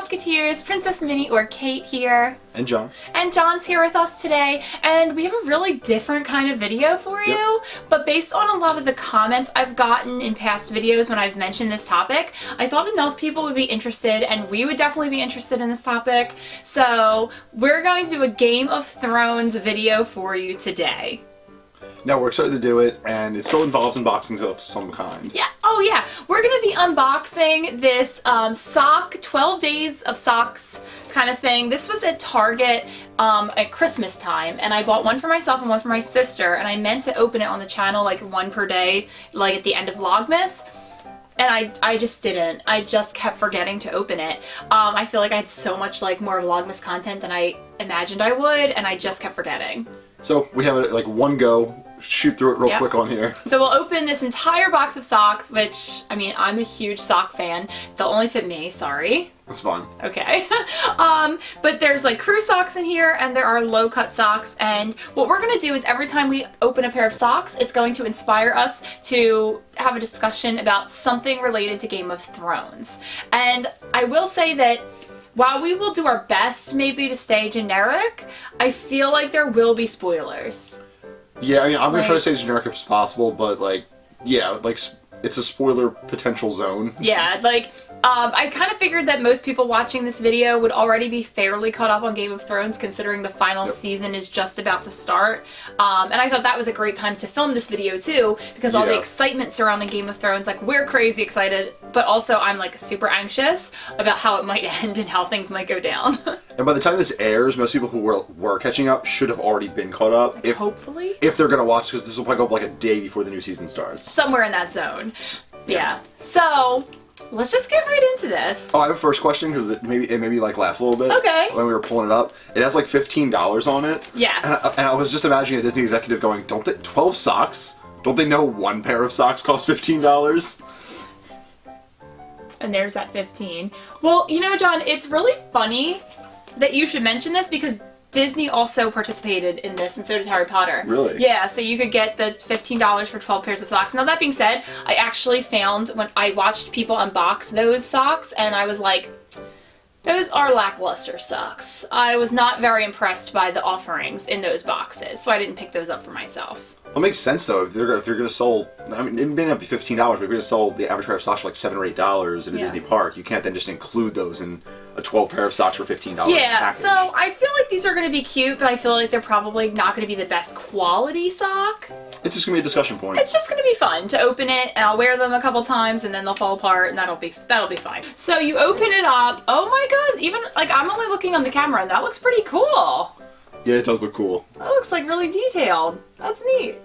Mouseketeers, PrincessMinnie or Kate here. And John. And John's here with us today, and we have a really different kind of video for you, but based on a lot of the comments I've gotten in past videos when I've mentioned this topic, I thought enough people would be interested, and we would definitely be interested in this topic, so we're going to do a Game of Thrones video for you today. Now we're excited to do it, and it still involves unboxings of some kind. Yeah, oh yeah, we're going to be unboxing this sock, 12 days of socks kind of thing. This was at Target at Christmas time, and I bought one for myself and one for my sister, and I meant to open it on the channel like one per day, like at the end of Vlogmas. And I just didn't. I just kept forgetting to open it. I feel like I had so much like more Vlogmas content than I imagined I would, and I just kept forgetting. So we have it like one go, shoot through it real quick on here. So we'll open this entire box of socks, which, I mean, I'm a huge sock fan. They'll only fit me, sorry. That's fine. Okay. But there's like crew socks in here, and there are low cut socks, and what we're going to do is every time we open a pair of socks, it's going to inspire us to have a discussion about something related to Game of Thrones. And I will say that while we will do our best maybe to stay generic, I feel like there will be spoilers. Yeah, I mean, I'm going to try to stay as generic as possible, but like, yeah, like it's a spoiler potential zone. Yeah, like, I kind of figured that most people watching this video would already be fairly caught up on Game of Thrones, considering the final season is just about to start. And I thought that was a great time to film this video too, because all the excitement surrounding Game of Thrones, like, we're crazy excited, but also I'm like super anxious about how it might end and how things might go down. And by the time this airs, most people who were catching up should have already been caught up. Hopefully. If they're going to watch, because this will probably go up like a day before the new season starts. Somewhere in that zone. Yeah. So, let's just get right into this. Oh, I have a first question, because it made me like laugh a little bit. Okay. When we were pulling it up. It has like $15 on it. Yes. And I was just imagining a Disney executive going, 12 socks? Don't they know one pair of socks costs $15? And there's that 15. Well, you know, John, it's really funny that you should mention this, because Disney also participated in this, and so did Harry Potter. Really? Yeah, so you could get the $15 for 12 pairs of socks. Now, that being said, I actually found, when I watched people unbox those socks, and I was like, those are lackluster socks. I was not very impressed by the offerings in those boxes, so I didn't pick those up for myself. Well, it makes sense though. If you're going to sell, I mean, it may not be $15, but if you're going to sell the average pair of socks for like $7 or $8 at a Disney park, you can't then just include those in a 12 pair of socks for $15 Yeah, package. so I feel like these are going to be cute, but I feel like they're probably not going to be the best quality sock. It's just going to be a discussion point. It's just going to be fun to open it, and I'll wear them a couple times, and then they'll fall apart, and that'll be fine. So you open it up. Oh my god, even like I'm only looking on the camera, and that looks pretty cool. Yeah, it does look cool. That looks like really detailed. That's neat.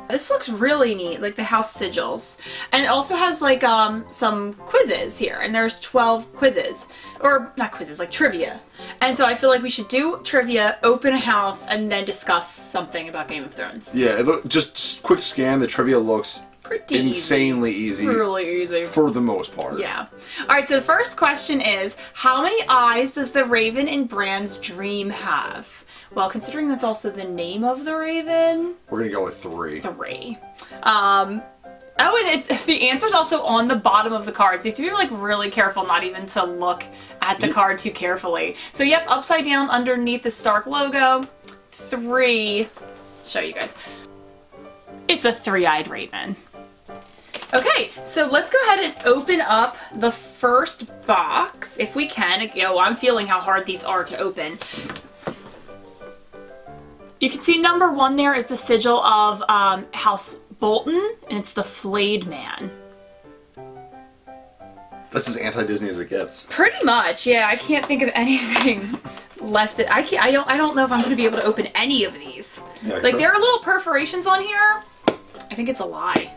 This looks really neat, like the house sigils. And it also has like some quizzes here, and there's 12 quizzes. Or not quizzes, like trivia. And so I feel like we should do trivia, open a house, and then discuss something about Game of Thrones. Yeah, just quick scan, the trivia looks pretty insanely easy. Really easy. For the most part. Yeah. Alright, so the first question is, how many eyes does the raven in Bran's dream have? Well, considering that's also the name of the raven, we're gonna go with 3. 3. Oh, and the answer's also on the bottom of the card, so you have to be like really careful not even to look at the card too carefully. So yep, upside down underneath the Stark logo, 3. Show you guys. It's a 3-eyed raven. Okay, so let's go ahead and open up the first box, if we can. You know, I'm feeling how hard these are to open. You can see number 1 there is the sigil of House Bolton, and it's the Flayed Man. That's as anti-Disney as it gets. Pretty much, yeah. I can't think of anything less. I don't know if I'm going to be able to open any of these. Yeah, like there are little perforations on here. I think it's a lie.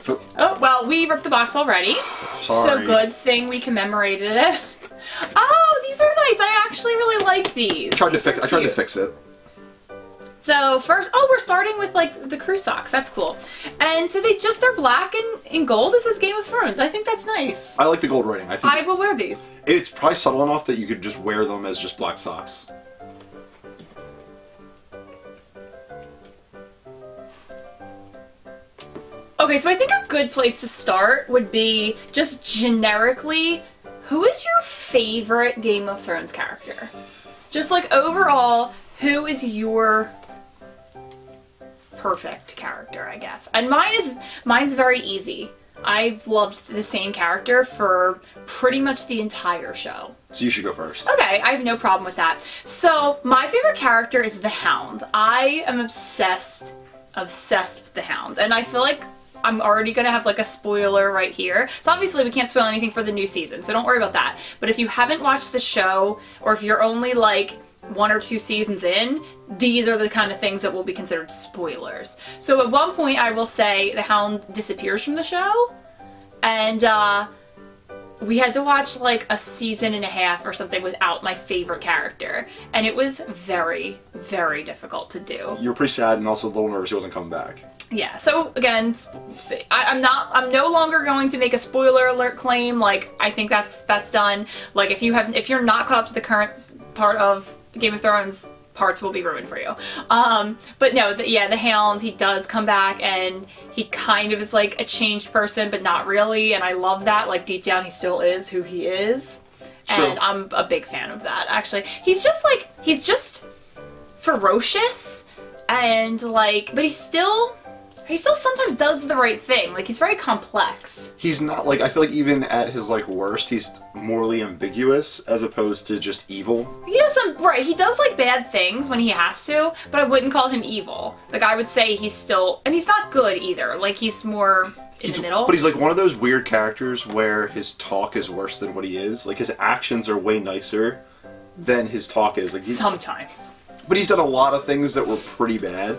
Oh well, we ripped the box already. Sorry. So good thing we commemorated it. Oh, these are nice. I actually really like these. I tried to fix it. So first, we're starting with like the crew socks. That's cool. And so they're black and in gold. It says Game of Thrones. I think that's nice. I like the gold writing. I will wear these. It's probably subtle enough that you could just wear them as just black socks. Okay, so I think a good place to start would be just generically, who is your favorite Game of Thrones character? Just like overall, who is your perfect character, I guess? And mine's very easy. I've loved the same character for pretty much the entire show. So you should go first. Okay, I have no problem with that. So my favorite character is the Hound. I am obsessed with the Hound, and I feel like I'm already gonna have like a spoiler right here. So obviously we can't spoil anything for the new season, so don't worry about that. But if you haven't watched the show, or if you're only like 1 or 2 seasons in, these are the kind of things that will be considered spoilers. So at one point I will say the Hound disappears from the show, and we had to watch like a season and a half or something without my favorite character, and it was very, very difficult to do. You were pretty sad and also a little nervous he wasn't coming back. Yeah, so again, I'm no longer going to make a spoiler alert claim. Like, I think that's done. Like, if you're not caught up to the current part of Game of Thrones, parts will be ruined for you. But no, the Hound, he does come back, and he kind of is like a changed person, but not really, and I love that. Like, deep down, he still is who he is. True. And I'm a big fan of that, actually. He's just ferocious, and like, but he still sometimes does the right thing. Like, he's very complex. He's not, like, I feel like even at his, like, worst, he's morally ambiguous as opposed to just evil. He does he does, like, bad things when he has to, but I wouldn't call him evil. Like, I would say he's not good either. Like, he's more in the middle. But he's, like, one of those weird characters where his talk is worse than what he is. Like, his actions are way nicer than his talk is. Like, sometimes. But he's done a lot of things that were pretty bad.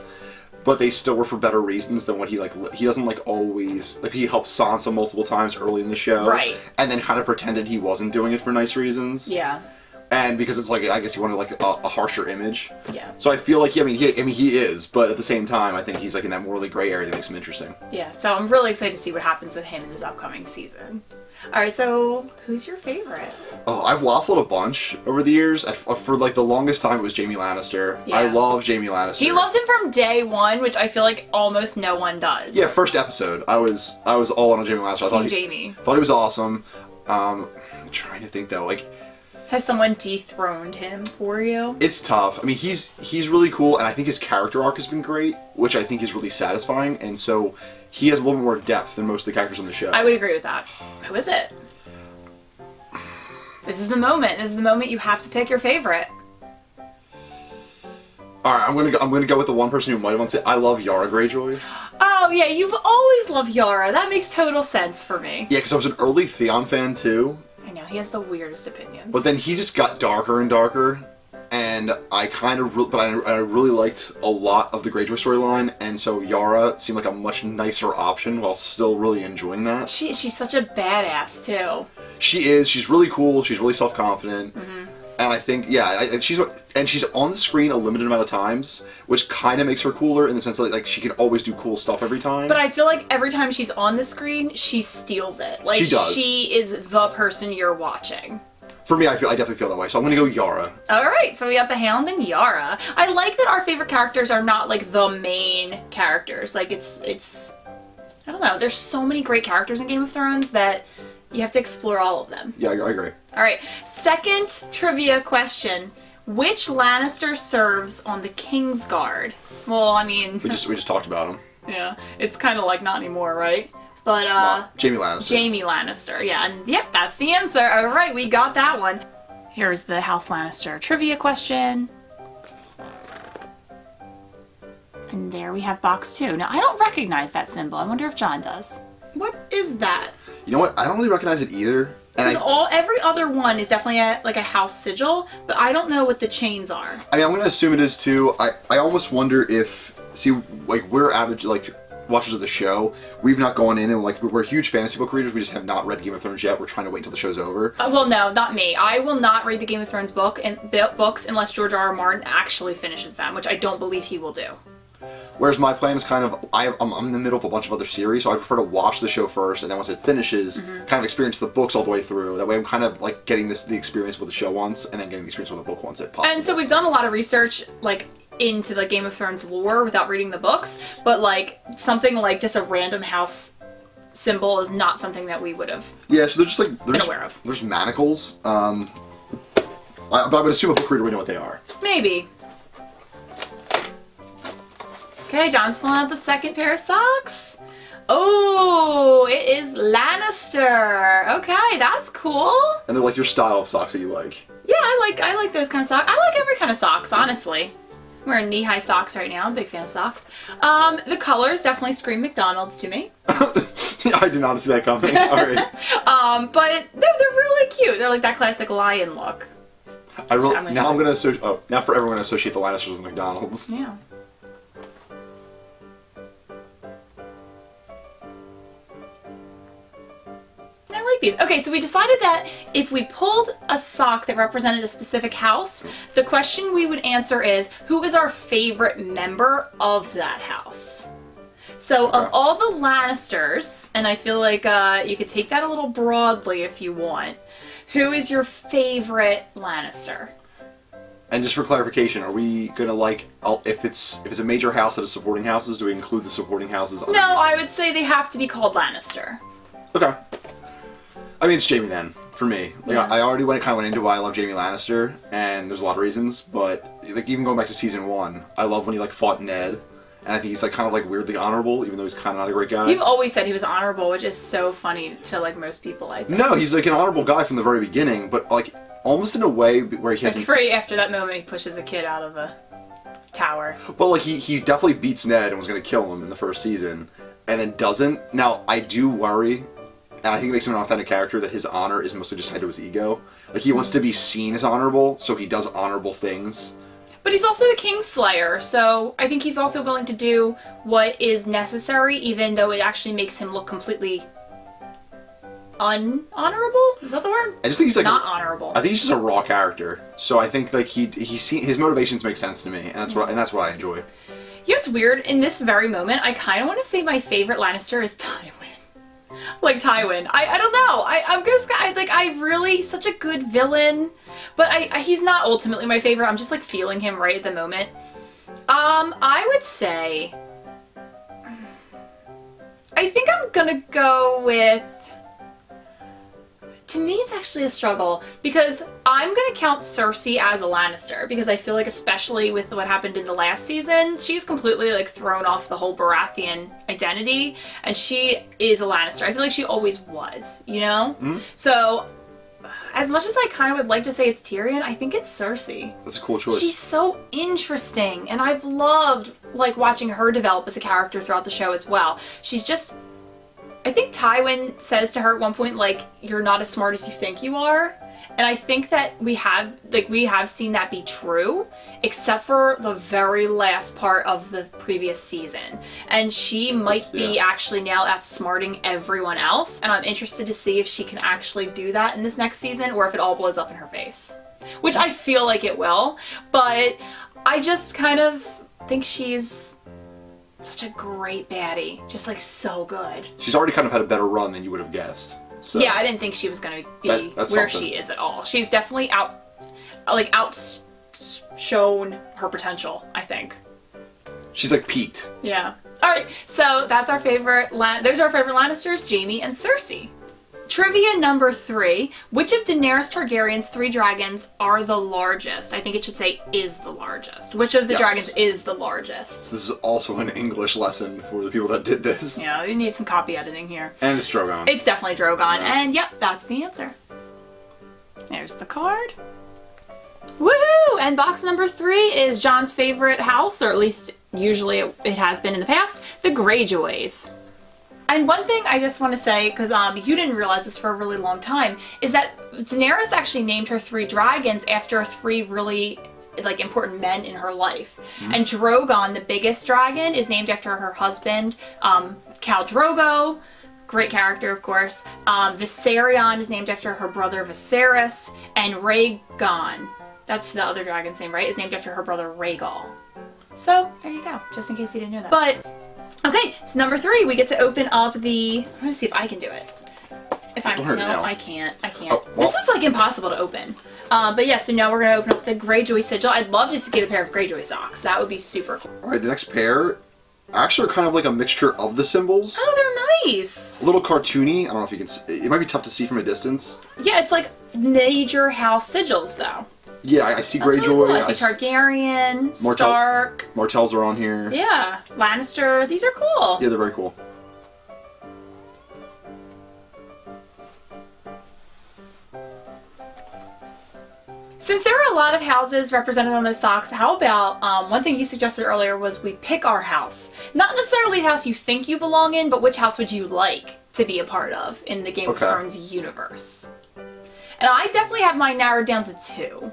But they still were for better reasons than what he doesn't like always, like he helped Sansa multiple times early in the show. Right. And then kind of pretended he wasn't doing it for nice reasons. Yeah. And because it's like, I guess he wanted like a harsher image. Yeah. So I feel like, he is, but at the same time, I think he's like in that morally gray area that makes him interesting. Yeah, so I'm really excited to see what happens with him in this upcoming season. Alright, so who's your favorite? Oh, I've waffled a bunch over the years. For like the longest time, it was Jaime Lannister. Yeah. I love Jaime Lannister. He loves him from day one, which I feel like almost no one does. Yeah, first episode, I was all on Jaime Lannister. Thought he was awesome. I'm trying to think though, like, has someone dethroned him for you? It's tough. I mean, he's really cool, and I think his character arc has been great, which I think is really satisfying, and so he has a little bit more depth than most of the characters on the show. I would agree with that. Who is it? This is the moment. This is the moment you have to pick your favorite. Alright, I'm gonna go with the one person who might have won it. I love Yara Greyjoy. Oh yeah, you've always loved Yara. That makes total sense for me. Yeah, because I was an early Theon fan too. I know, he has the weirdest opinions. But then he just got darker and darker, and I really liked a lot of the Greyjoy storyline, and so Yara seemed like a much nicer option while still really enjoying that. She's such a badass too. She is. She's really cool. She's really self-confident. Mm-hmm. And I think, yeah, she's on the screen a limited amount of times, which kind of makes her cooler in the sense that like she can always do cool stuff every time. But I feel like every time she's on the screen, she steals it. Like, she does. She is the person you're watching. For me, I definitely feel that way, so I'm gonna go Yara. Alright, so we got the Hound and Yara. I like that our favorite characters are not like the main characters. Like, it's I don't know, there's so many great characters in Game of Thrones that you have to explore all of them. Yeah, I agree. Alright, second trivia question. Which Lannister serves on the Kingsguard? Well, I mean... We just talked about him. Yeah, it's kind of like not anymore, right? But, Jaime Lannister. Jaime Lannister, yeah, and yep, that's the answer. Alright, we got that one. Here's the House Lannister trivia question. And there we have box 2. Now, I don't recognize that symbol. I wonder if John does. What is that? You know what? I don't really recognize it either. Because every other one is definitely like a house sigil, but I don't know what the chains are. I mean, I'm going to assume it is too. I almost wonder if, like, we're average, like, watchers of the show. We've not gone in and, like, we're huge fantasy book readers. We just have not read Game of Thrones yet. We're trying to wait until the show's over. Well, no, not me. I will not read the Game of Thrones books unless George R.R. Martin actually finishes them, which I don't believe he will do. Whereas my plan is kind of, I'm in the middle of a bunch of other series, so I prefer to watch the show first, and then once it finishes, kind of experience the books all the way through. That way I'm kind of like getting the experience with the show once, and then getting the experience with the book once it pops. And so we've done a lot of research, like, into the Game of Thrones lore without reading the books, but like something like just a random house symbol is not something that we would have Yeah, so they're just like been aware of. There's manacles. But I would assume a book reader would know what they are. Maybe. Okay, John's pulling out the second pair of socks. Oh, it is Lannister. Okay, that's cool. And they're like your style of socks that you like. Yeah, I like those kind of socks. I like every kind of socks, honestly. I'm wearing knee-high socks right now. I'm a big fan of socks. The colors definitely scream McDonald's to me. Yeah, I did not see that coming. All right. But they're really cute. They're like that classic lion look. Now I'm gonna now forever I'm gonna associate the Lannisters with McDonald's. Yeah. I like these. Okay, so we decided that if we pulled a sock that represented a specific house, the question we would answer is, who is our favorite member of that house? So of all the Lannisters, and I feel like you could take that a little broadly if you want, who is your favorite Lannister? And just for clarification, are we gonna like if it's a major house that is supporting houses? Do we include the supporting houses? No, I would say they have to be called Lannister. Okay. I mean, it's Jaime then for me. Like, Yeah. I already went into why I love Jaime Lannister, and there's a lot of reasons. But like even going back to season 1, I love when he like fought Ned, and I think he's like kind of like weirdly honorable, even though he's kind of not a great guy. You've always said he was honorable, which is so funny to like most people, I think. No, he's like an honorable guy from the very beginning, but like almost in a way where he hasn't. Like right after that moment, he pushes a kid out of the tower. Well, like he definitely beats Ned and was going to kill him in the first season, and then doesn't. Now I do worry, and I think it makes him an authentic character, that his honor is mostly just tied to his ego. Like he wants to be seen as honorable, so he does honorable things. But he's also the Kingslayer, so I think he's also willing to do what is necessary, even though it actually makes him look completely unhonorable? Is that the word? I just think he's like not honorable. I think he's just a raw character. So I think like his motivations make sense to me, and that's what I enjoy. You know what's weird? In this very moment, I kind of want to say my favorite Lannister is Tywin. Like Tywin. I don't know. I really such a good villain, but he's not ultimately my favorite. I'm just like feeling him right at the moment. I would say I think I'm gonna go with. To me, it's actually a struggle because I'm gonna count Cersei as a Lannister because I feel like, especially with what happened in the last season, she's completely like thrown off the whole Baratheon identity, and she is a Lannister. I feel like she always was, you know? Mm-hmm. So, as much as I kind of would like to say it's Tyrion, I think it's Cersei. That's a cool choice. She's so interesting, and I've loved like watching her develop as a character throughout the show as well. She's just. I think Tywin says to her at one point, like, you're not as smart as you think you are. And I think that we have seen that be true, except for the very last part of the previous season. And she might be actually now outsmarting everyone else. And I'm interested to see if she can actually do that in this next season, or if it all blows up in her face. Which I feel like it will. But I just kind of think she's such a great baddie. Just like so good. She's already kind of had a better run than you would have guessed. So. Yeah, I didn't think she was going to be that's where she is at all. She's definitely outshone her potential, I think. She's like peaked. Yeah. Alright, so that's our favorite, those are our favorite Lannisters, Jaime and Cersei. Trivia number 3. Which of Daenerys Targaryen's 3 dragons are the largest? I think it should say is the largest. Which of the dragons is the largest? So this is also an English lesson for the people that did this. Yeah, you need some copy editing here. And it's Drogon. It's definitely Drogon. Yeah. And yep, that's the answer. There's the card. Woohoo! And box number 3 is John's favorite house, or at least usually it has been in the past, the Greyjoys. And one thing I just want to say, because you didn't realize this for a really long time, is that Daenerys actually named her 3 dragons after 3 really like important men in her life. Mm-hmm. And Drogon, the biggest dragon, is named after her husband, Khal Drogo. Great character, of course. Viserion is named after her brother Viserys. And Rhaegon, that's the other dragon's name, right? Is named after her brother Rhaegal. So, there you go, just in case you didn't know that. But okay, so number 3, we get to open up the, I'm gonna see if I can do it. If I'm Don't hurt it no, now. I can't. Oh, well. This is like impossible to open. But yeah, so now we're gonna open up the Greyjoy sigil. I'd love just to get a pair of Greyjoy socks. That would be super cool. All right, the next pair actually are kind of like a mixture of the symbols. Oh, they're nice. A little cartoony. I don't know if you can see. It might be tough to see from a distance. Yeah, it's like major house sigils though. Yeah, I see That's Greyjoy. really cool. I see Targaryen, Martel. Stark. Martels are on here. Yeah, Lannister. These are cool. Yeah, they're very cool. Since there are a lot of houses represented on those socks, how about, one thing you suggested earlier was we pick our house. Not necessarily the house you think you belong in, but which house would you like to be a part of in the Game of Thrones universe? And I definitely have mine narrowed down to 2.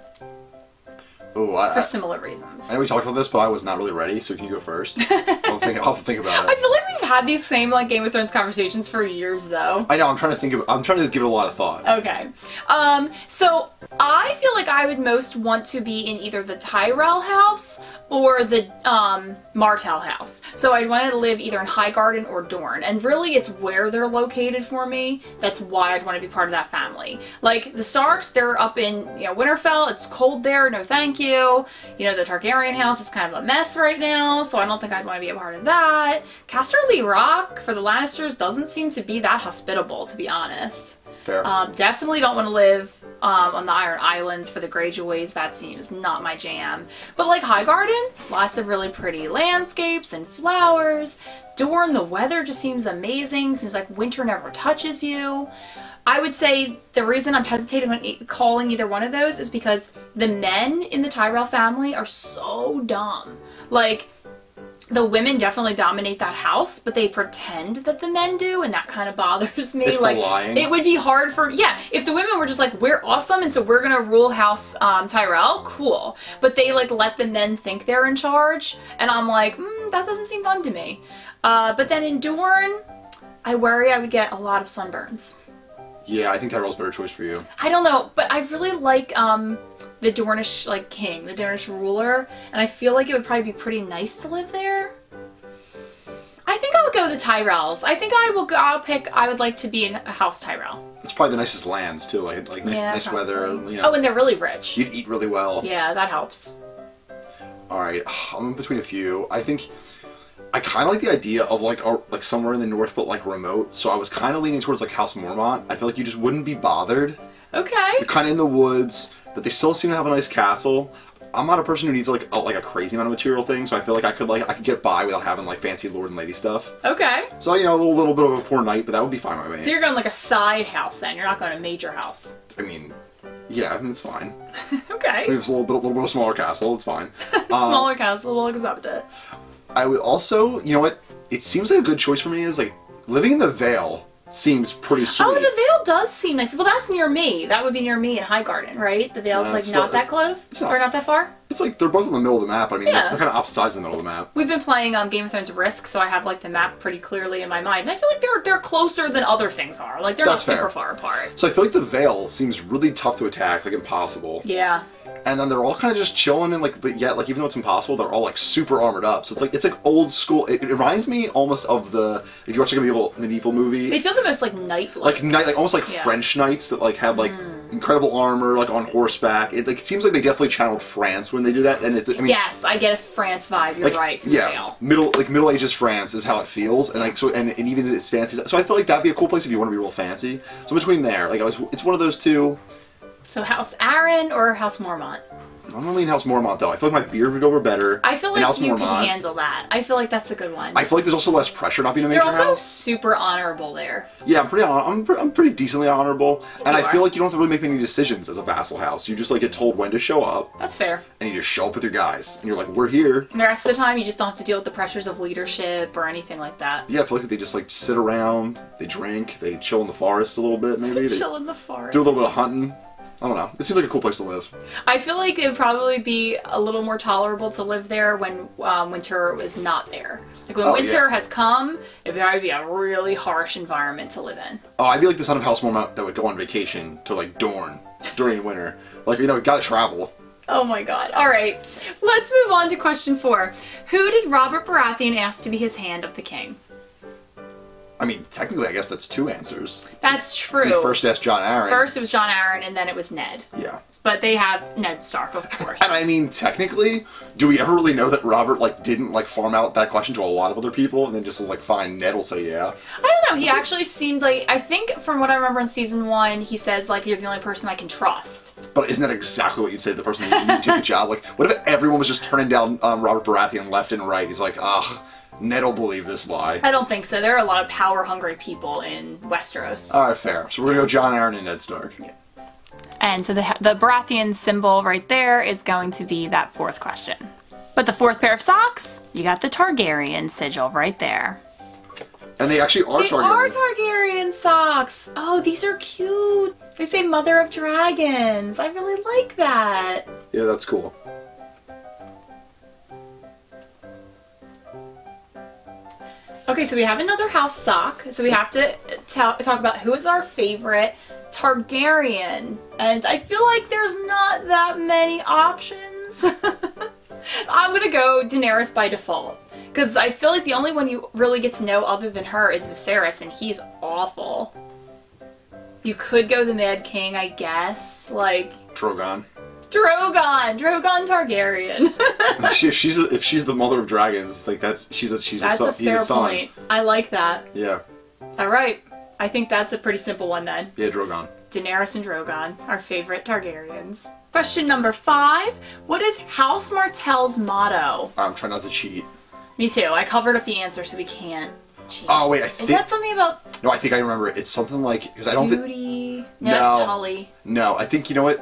Oh, for similar reasons. I know we talked about this, but I was not really ready, so can you go first? I'll have to think about it. I feel like we've had these same like Game of Thrones conversations for years, though. I know. I'm trying to give it a lot of thought. Okay. So I feel like I would most want to be in either the Tyrell house or the Martel house. So I'd want to live either in Highgarden or Dorne, and really it's where they're located for me. That's why I'd want to be part of that family. Like the Starks, they're up in Winterfell. It's cold there. No, thank you. The Targaryen house is kind of a mess right now, so I don't think I'd want to be a part of that. Casterly Rock for the Lannisters doesn't seem to be that hospitable, to be honest. Fair. Definitely don't want to live on the Iron Islands for the Greyjoys. That seems not my jam. But like Highgarden, lots of really pretty landscapes and flowers. Dorne, the weather just seems amazing. Seems like winter never touches you. I would say the reason I'm hesitating on calling either one of those is because the men in the Tyrell family are so dumb. Like, the women definitely dominate that house, but they pretend that the men do, and that kind of bothers me. It's like, the lying. It would be hard for, if the women were just like, we're awesome, and so we're gonna rule House Tyrell, cool. But they like let the men think they're in charge, and I'm like, that doesn't seem fun to me. But then in Dorne, I worry I would get a lot of sunburns. Yeah, I think Tyrell's a better choice for you. I don't know, but I really like the Dornish king, the Dornish ruler, and I feel like it would probably be pretty nice to live there. I think I'll go the Tyrells. I think I would like to be in House Tyrell. It's probably the nicest lands too, like nice weather. Oh, and they're really rich. You'd eat really well. Yeah, that helps. All right, I'm in between a few. I think I kind of like the idea of like somewhere in the north, but like remote. So I was kind of leaning towards like House Mormont. I feel like you just wouldn't be bothered. Okay. You're kind of in the woods, but they still seem to have a nice castle. I'm not a person who needs like a crazy amount of material things, so I feel like I could get by without having like fancy lord and lady stuff. Okay. So a little bit of a poor knight, but that would be fine by me. So you're going like a side house then. You're not going a major house. I mean, yeah, it's fine. Okay. Maybe it's a little bit of a smaller castle. It's fine. Smaller castle, we'll accept it. I would also, you know what? It seems like a good choice for me is like living in the Vale seems pretty sweet. Oh, the Vale does seem nice. Well, that's near me. That would be near me in Highgarden, right? The Vale's like not that close? Or not that far? It's like they're both in the middle of the map. I mean, they're kind of opposite sides in the middle of the map. We've been playing Game of Thrones Risk, so I have like the map pretty clearly in my mind. And I feel like they're closer than other things are. Like they're not super far apart. So I feel like the Vale seems really tough to attack, like impossible. Yeah. And then they're all kind of just chilling and but yet even though it's impossible, they're all like super armored up. So it's like old school. It reminds me almost of if you watch like a medieval movie. They feel the most like knight-like. Almost like French knights that like had like incredible armor, like on horseback. It seems like they definitely channeled France when they do that. And yes, I get a France vibe. You're right. From yeah, Middle Ages France is how it feels, and and even it's fancy. So I feel like that'd be a cool place if you want to be real fancy. So between there, it's one of those two. So House Arryn or House Mormont? I'm gonna lean House Mormont though. I feel like my beard would go over better. I feel like you can handle that. I feel like that's a good one. I feel like there's also less pressure not being a major house. They're also super honorable there. Yeah, I'm pretty decently honorable, and I feel like you don't have to really make any decisions as a vassal house. You just like get told when to show up. That's fair. And you just show up with your guys, and you're like, we're here. And the rest of the time, you just don't have to deal with the pressures of leadership or anything like that. Yeah, I feel like they just like sit around, they drink, they chill in the forest a little bit, maybe. They chill in the forest. Do a little bit of hunting. I don't know. It seems like a cool place to live. I feel like it would probably be a little more tolerable to live there when winter was not there. Like when winter has come, it would probably be a really harsh environment to live in. Oh, I'd be like the son of House Mormont that would go on vacation to like Dorne during winter. Like, gotta travel. Oh my god. Alright, let's move on to question 4. Who did Robert Baratheon ask to be his hand of the king? I mean, technically, I guess that's 2 answers. That's true. He first asked Jon Arryn. First it was Jon Arryn, and then it was Ned. Yeah. But they have Ned Stark, of course. And I mean, technically, do we ever really know that Robert, like, didn't, like, farm out that question to a lot of other people and then just was like, fine, Ned will say yeah? I don't know. He actually seemed like, I think from what I remember in season 1, he says, like, you're the only person I can trust. But isn't that exactly what you'd say to the person that you take the job? Like, what if everyone was just turning down Robert Baratheon left and right? He's like, ugh, Ned will believe this lie. I don't think so. There are a lot of power-hungry people in Westeros. Alright, fair. So we're gonna go Jon Arryn and Ned Stark. Yeah. And so the Baratheon symbol right there is going to be that 4th question. But the 4th pair of socks, you got the Targaryen sigil right there. And they actually are Targaryens. They are Targaryen socks. Oh, these are cute. They say Mother of Dragons. I really like that. Yeah, that's cool. Okay, so we have another house sock. So we have to talk about who is our favorite Targaryen. And I feel like there's not that many options. I'm gonna go Daenerys by default. Because I feel like the only one you really get to know other than her is Viserys, and he's awful. You could go the Mad King, I guess. Like... Drogon. Drogon Targaryen. if she's the Mother of Dragons, like she's a fair point. I like that. Yeah. All right. I think that's a pretty simple one then. Yeah, Drogon. Daenerys and Drogon, our favorite Targaryens. Question number 5. What is House Martell's motto? I'm trying not to cheat. Me too. I covered up the answer, so we can't cheat. Oh wait, is that something about? No, I think I remember it. It's something like because I don't think. Duty. No, that's Tully. No, I think you know what.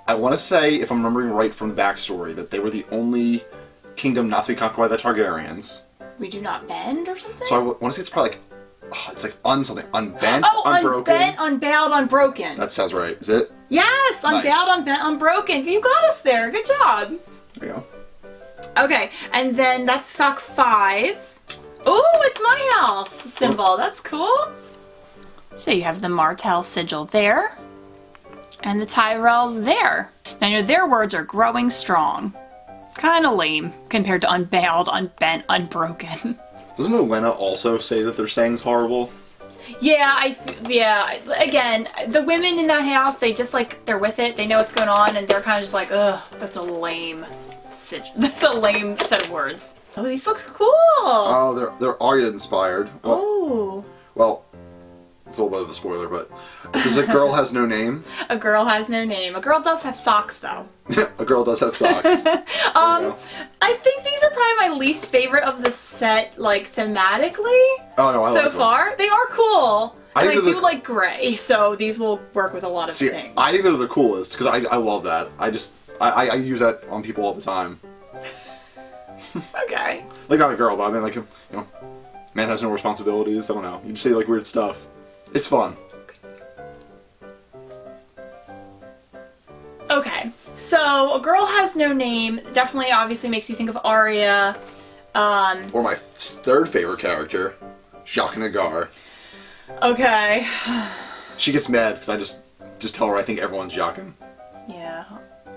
I want to say, if I'm remembering right from the backstory, that they were the only kingdom not to be conquered by the Targaryens. We do not bend or something? So I want to say it's probably like, it's like something. Unbent, oh, unbroken. Unbent, unbowed, unbroken. That sounds right. Is it? Yes, nice. Unbowed, unbent, unbroken. You got us there. Good job. There you go. Okay, and then that's sock 5. Ooh, it's my house symbol. That's cool. So you have the Martel sigil there. And the Tyrells there. Now, you know, their words are growing strong. Kind of lame compared to unbowed, unbent, unbroken. Doesn't Olenna also say that their saying's horrible? Yeah, again, the women in that house, they just like, they're with it, they know what's going on, and they're kind of just like, ugh, that's a lame sigil. That's a lame set of words. Oh, these look cool! Oh, they're Arya inspired. Well, ooh. Well, it's a little bit of a spoiler, but it says a girl has no name. A girl has no name. A girl does have socks, though. A girl does have socks. I think these are probably my least favorite of the set, like, thematically. Oh, no, I like them. So far. They are cool. And I do like gray, so these will work with a lot of things. I think they're the coolest, because I love that. I use that on people all the time. Okay. Like, not a girl, but I mean, like, you know, man has no responsibilities. I don't know. You just say, like, weird stuff. It's fun. Okay, so a girl has no name. Definitely, obviously makes you think of Arya. Or my 3rd favorite character, Jaqen H'ghar. Okay. She gets mad because I just tell her I think everyone's Jaqen. Yeah,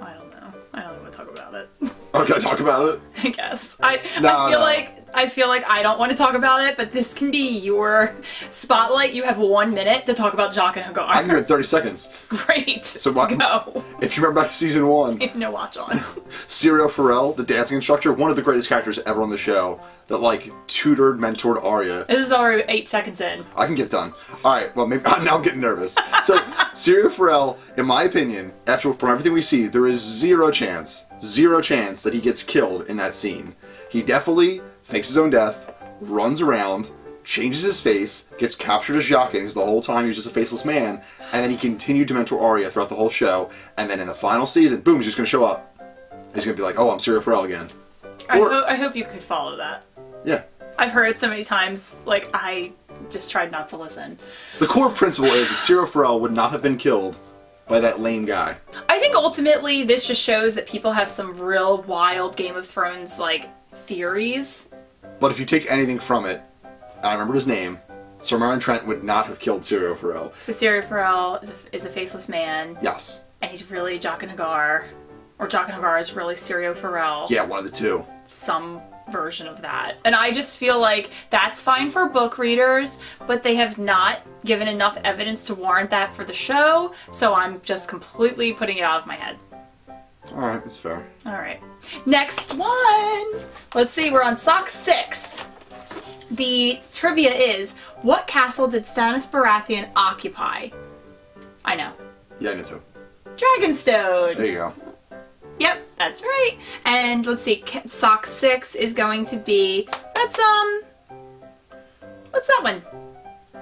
I don't know. I don't want to talk about it. Oh, can I talk about it? I guess. I feel like I don't want to talk about it, but this can be your spotlight. You have 1 minute to talk about Jaqen H'ghar. I can do it in 30 seconds. Great. So go. If you remember back to season 1, if no watch on. Syrio Forel, the dancing instructor, one of the greatest characters ever on the show, that like tutored, mentored Arya. This is already 8 seconds in. I can get done. All right. Well, maybe now I'm getting nervous. So Syrio Forel, in my opinion, from everything we see, there is zero chance that he gets killed in that scene. He definitely fakes his own death, runs around, changes his face, gets captured as Jaqen, because the whole time he was just a faceless man, and then he continued to mentor Arya throughout the whole show, and then in the final season, boom, he's just going to show up. He's going to be like, oh, I'm Syrio Forel again. I hope you could follow that. Yeah. I've heard it so many times, like, I just tried not to listen. The core principle is that Syrio Forel would not have been killed by that lame guy. I think ultimately this just shows that people have some real wild Game of Thrones, like, theories. But if you take anything from it, and I remember his name, Sir Meryn Trent would not have killed Syrio Forel. So Syrio Forel is a faceless man. Yes. And he's really Jaqen H'ghar. Or Jaqen H'ghar is really Syrio Forel. Yeah, one of the two. Some version of that. And I just feel like that's fine for book readers, but they have not given enough evidence to warrant that for the show, so I'm just completely putting it out of my head. Alright, that's fair. Alright. Next one! Let's see, we're on sock 6. The trivia is, what castle did Stannis Baratheon occupy? I know. Yeah, I know too. Dragonstone! There you go. Yep, that's right. And let's see, sock 6 is going to be, what's that one?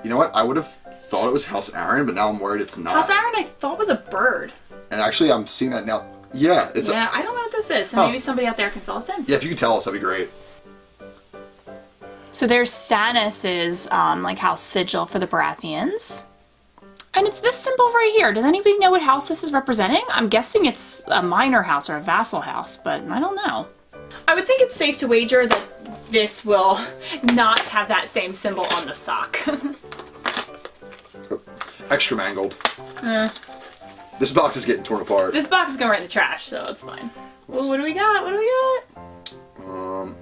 You know what? I would have thought it was House Aaron, but now I'm worried it's not. House Aaron I thought was a bird. And actually, I'm seeing that now. Yeah, it's yeah, I don't know what this is, so maybe somebody out there can fill us in. Yeah, if you could tell us, that'd be great. So there's Stannis's, like, house sigil for the Baratheons. And it's this symbol right here. Does anybody know what house this is representing? I'm guessing it's a minor house or a vassal house, but I don't know. I would think it's safe to wager that this will not have that same symbol on the sock. Extra mangled. This box is getting torn apart. This box is going right in the trash, so it's fine. Well, what do we got? What do we got?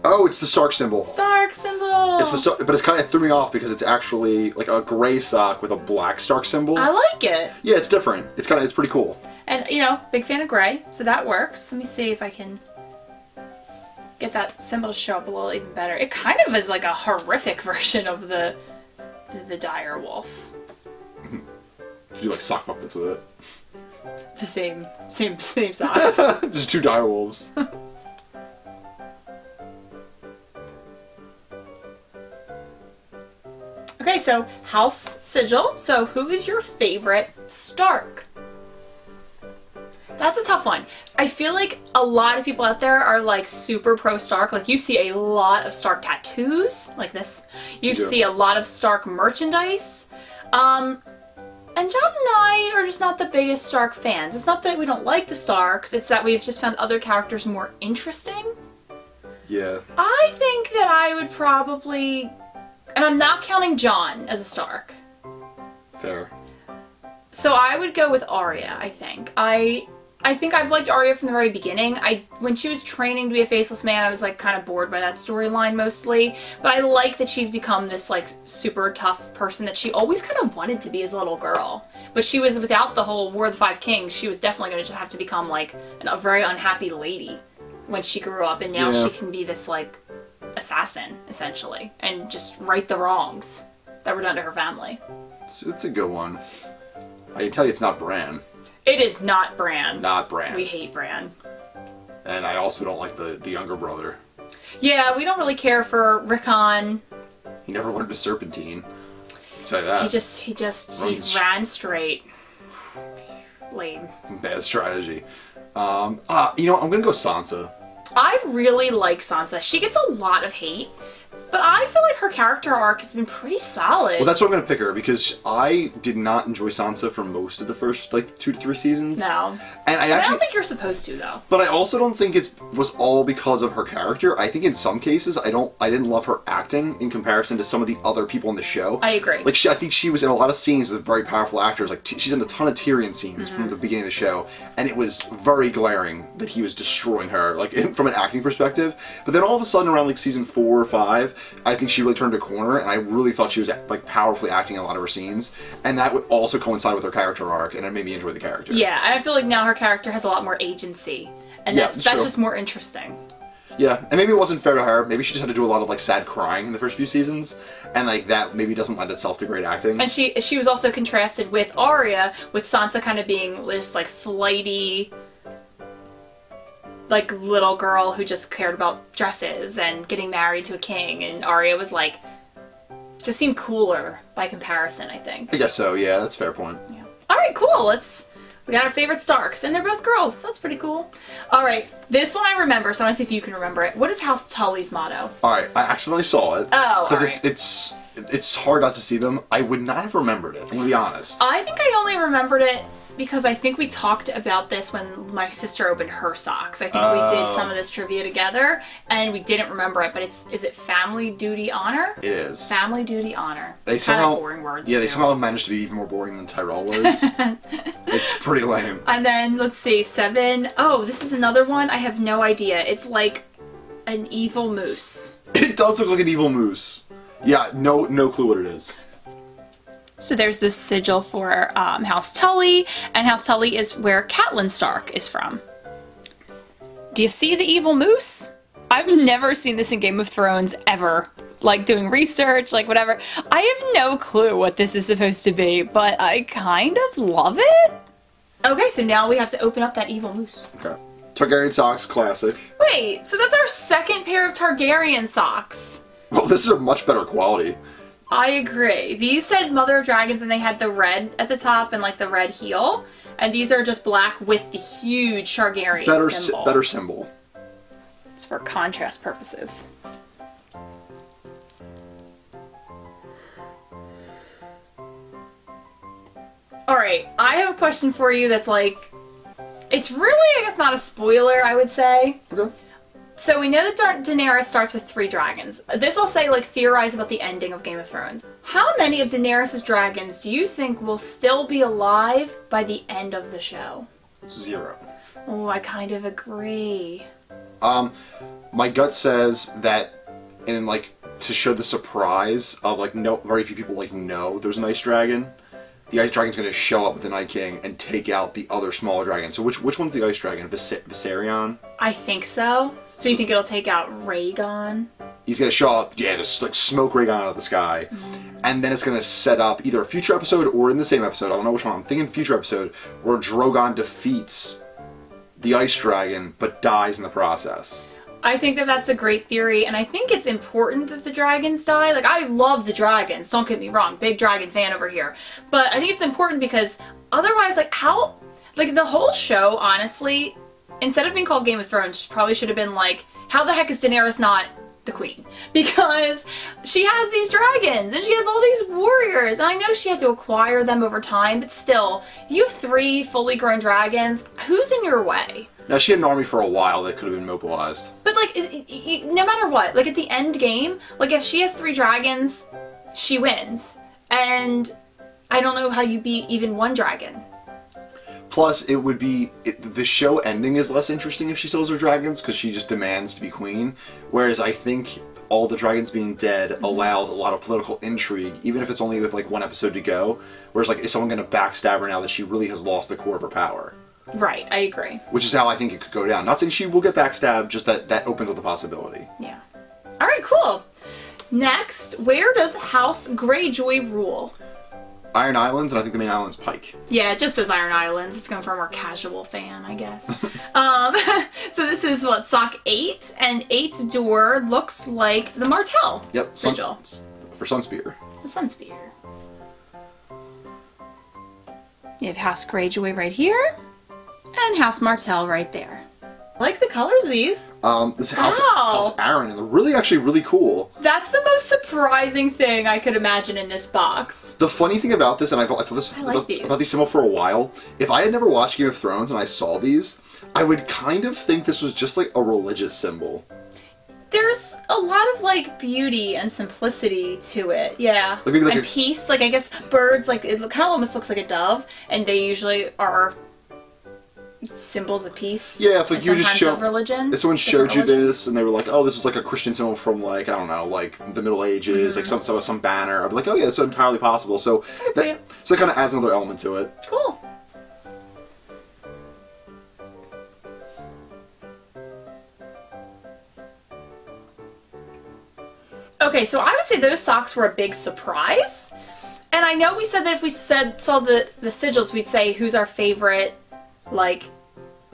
Oh, it's the Stark symbol. Stark symbol. It's the Stark, but it's kind of threw me off because it's actually like a gray sock with a black Stark symbol. I like it. Yeah, it's different. It's pretty cool. And you know, big fan of gray, so that works. Let me see if I can get that symbol to show up a little even better. It kind of is like a horrific version of the dire wolf. You like sock puppets with it. The same size. Just two dire wolves. Okay, so house sigil. So who is your favorite Stark? That's a tough one. I feel like a lot of people out there are like super pro Stark. Like you see a lot of Stark tattoos, like this. You see a lot of Stark merchandise. And John and I are just not the biggest Stark fans. It's not that we don't like the Starks, it's that we've just found other characters more interesting. Yeah. I think that I would probably... And I'm not counting Jon as a Stark. Fair. So I would go with Arya, I think. I think I've liked Arya from the very beginning. When she was training to be a Faceless Man, I was like kind of bored by that storyline mostly. But I like that she's become this like super tough person that she always kind of wanted to be as a little girl. But she was, without the whole War of the Five Kings, she was definitely going to just have to become like a very unhappy lady when she grew up. And now she can be this like assassin, essentially, and just right the wrongs that were done to her family. It's a good one. I can tell you it's not Bran. It is not Bran. Not Bran. We hate Bran. And I also don't like the younger brother. Yeah, we don't really care for Rickon. He never learned a serpentine. I'll tell you that. He ran straight. Lame. Bad strategy. You know, I'm gonna go Sansa. I really like Sansa. She gets a lot of hate, but I feel like her character arc has been pretty solid. Well, that's why I'm going to pick her, because I did not enjoy Sansa for most of the first, like, 2 to 3 seasons. No. And I don't think you're supposed to, though. But I also don't think it was all because of her character. I think in some cases, I didn't love her acting in comparison to some of the other people in the show. I agree. Like, I think she was in a lot of scenes with very powerful actors. Like, she's in a ton of Tyrion scenes from the beginning of the show, and it was very glaring that he was destroying her, like, from an acting perspective. But then all of a sudden, around, like, season 4 or 5, I think she really turned a corner, and I really thought she was, like, powerfully acting in a lot of her scenes. And that would also coincide with her character arc, and it made me enjoy the character. Yeah, I feel like now her character has a lot more agency, and that's just more interesting. Yeah, and maybe it wasn't fair to her. Maybe she just had to do a lot of like sad crying in the first few seasons, and like that maybe doesn't lend itself to great acting. And she was also contrasted with Arya, with Sansa kind of being this like flighty, like little girl who just cared about dresses and getting married to a king, and Arya was like, just seemed cooler by comparison, I think. I guess so. Yeah, that's a fair point. Yeah. All right, cool. We got our favorite Starks, and they're both girls. That's pretty cool. All right, this one I remember, so I want to see if you can remember it. What is House Tully's motto? All right, I accidentally saw it. Oh, because it's hard not to see them. I would not have remembered it. I'm gonna be honest. I think I only remembered it because I think we talked about this when my sister opened her socks. I think we did some of this trivia together, and we didn't remember it. But is it family, duty, honor? It is. Family, duty, honor. They somehow, kind of boring words. Yeah, they somehow managed to be even more boring than Tyrell words. It's pretty lame. And then let's see, 7. Oh, this is another one. I have no idea. It's like an evil moose. It does look like an evil moose. Yeah, no clue what it is. So there's this sigil for House Tully, and House Tully is where Catelyn Stark is from. Do you see the evil moose? I've never seen this in Game of Thrones ever. Like doing research, like whatever. I have no clue what this is supposed to be, but I kind of love it. Okay, so now we have to open up that evil moose. Okay. Targaryen socks, classic. Wait, so that's our second pair of Targaryen socks. Well, this is a much better quality. I agree. These said Mother of Dragons and they had the red at the top and like the red heel. And these are just black with the huge Targaryen symbol. Better symbol. It's for contrast purposes. Alright, I have a question for you that's like, it's really, I guess, not a spoiler, I would say. Okay. So we know that Daenerys starts with 3 dragons. This will say, like, theorize about the ending of Game of Thrones. How many of Daenerys' dragons do you think will still be alive by the end of the show? 0. Oh, I kind of agree. My gut says that, and like, to show the surprise of, like, very few people, like, know there's an ice dragon, the ice dragon's going to show up with the Night King and take out the other smaller dragon. So which one's the ice dragon? Viserion? I think so. So you think it'll take out Rhaegon? He's going to show up, yeah, just like smoke Rhaegon out of the sky. And then it's going to set up either a future episode or in the same episode, I don't know which one, I'm thinking future episode, where Drogon defeats the ice dragon but dies in the process. I think that that's a great theory, and I think it's important that the dragons die. Like, I love the dragons, don't get me wrong, big dragon fan over here. But I think it's important because otherwise, like, how, like, the whole show, honestly, instead of being called Game of Thrones, probably should have been like, how the heck is Daenerys not the queen? Because she has these dragons, and she has all these warriors, and I know she had to acquire them over time, but still, you have 3 fully grown dragons, who's in your way? Now, she had an army for a while that could have been mobilized. But, like, no matter what, like, at the end game, like, if she has 3 dragons, she wins. And I don't know how you beat even 1 dragon. Plus, it would be... the show ending is less interesting if she still has her dragons, because she just demands to be queen. Whereas I think all the dragons being dead allows a lot of political intrigue, even if it's only with, like, 1 episode to go. Whereas, like, is someone going to backstab her now that she really has lost the core of her power? Right, I agree. Which is how I think it could go down. Not saying she will get backstabbed, just that opens up the possibility. Yeah. Alright, cool. Next, where does House Greyjoy rule? Iron Islands, and I think the main island's Pike. Yeah, it just says Iron Islands. It's going for a more casual fan, I guess. So this is, what, sock 8? And 8's door looks like the Martel sigil. For Sunspear. The Sunspear. You have House Greyjoy right here. And House Martel right there. I like the colors of these. This is House Aaron, and they're actually really cool. That's the most surprising thing I could imagine in this box. The funny thing about this, and I thought this about these symbols for a while, if I had never watched Game of Thrones and I saw these, I would kind of think this was just like a religious symbol. There's a lot of, like, beauty and simplicity to it, yeah. Like maybe like and peace, like, I guess birds, like, it kind of almost looks like a dove, and they usually are symbols of peace. Yeah, if like you just show religion. If someone showed you this and they were like, "Oh, this is like a Christian symbol from like I don't know, like the Middle Ages, like some banner," I'd be like, "Oh yeah, that's entirely possible." So that kind of adds another element to it. Cool. Okay, so I would say those socks were a big surprise, and I know we said that if we saw the sigils, we'd say who's our favorite, like,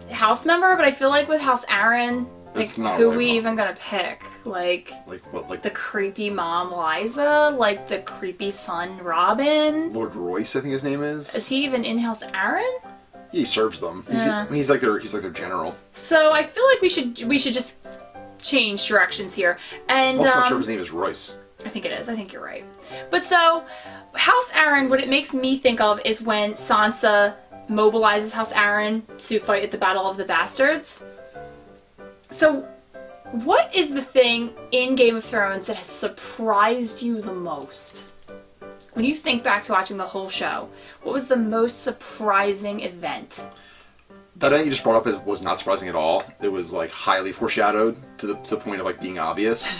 house member, but I feel like with House Aaron, like, who are we even gonna pick? Like what, like the creepy mom Liza? Like the creepy son Robin? Lord Royce, I think his name is. Is he even in House Aaron? He serves them. He's like their general. So I feel like we should just change directions here. And also, I'm sure his name is Royce. I think it is. I think you're right. But so, House Aaron, what it makes me think of is when Sansa mobilizes House Aaron to fight at the Battle of the Bastards. So, what is the thing in Game of Thrones that has surprised you the most? When you think back to watching the whole show, what was the most surprising event? that event you just brought up was not surprising at all. It was like highly foreshadowed to the point of like being obvious.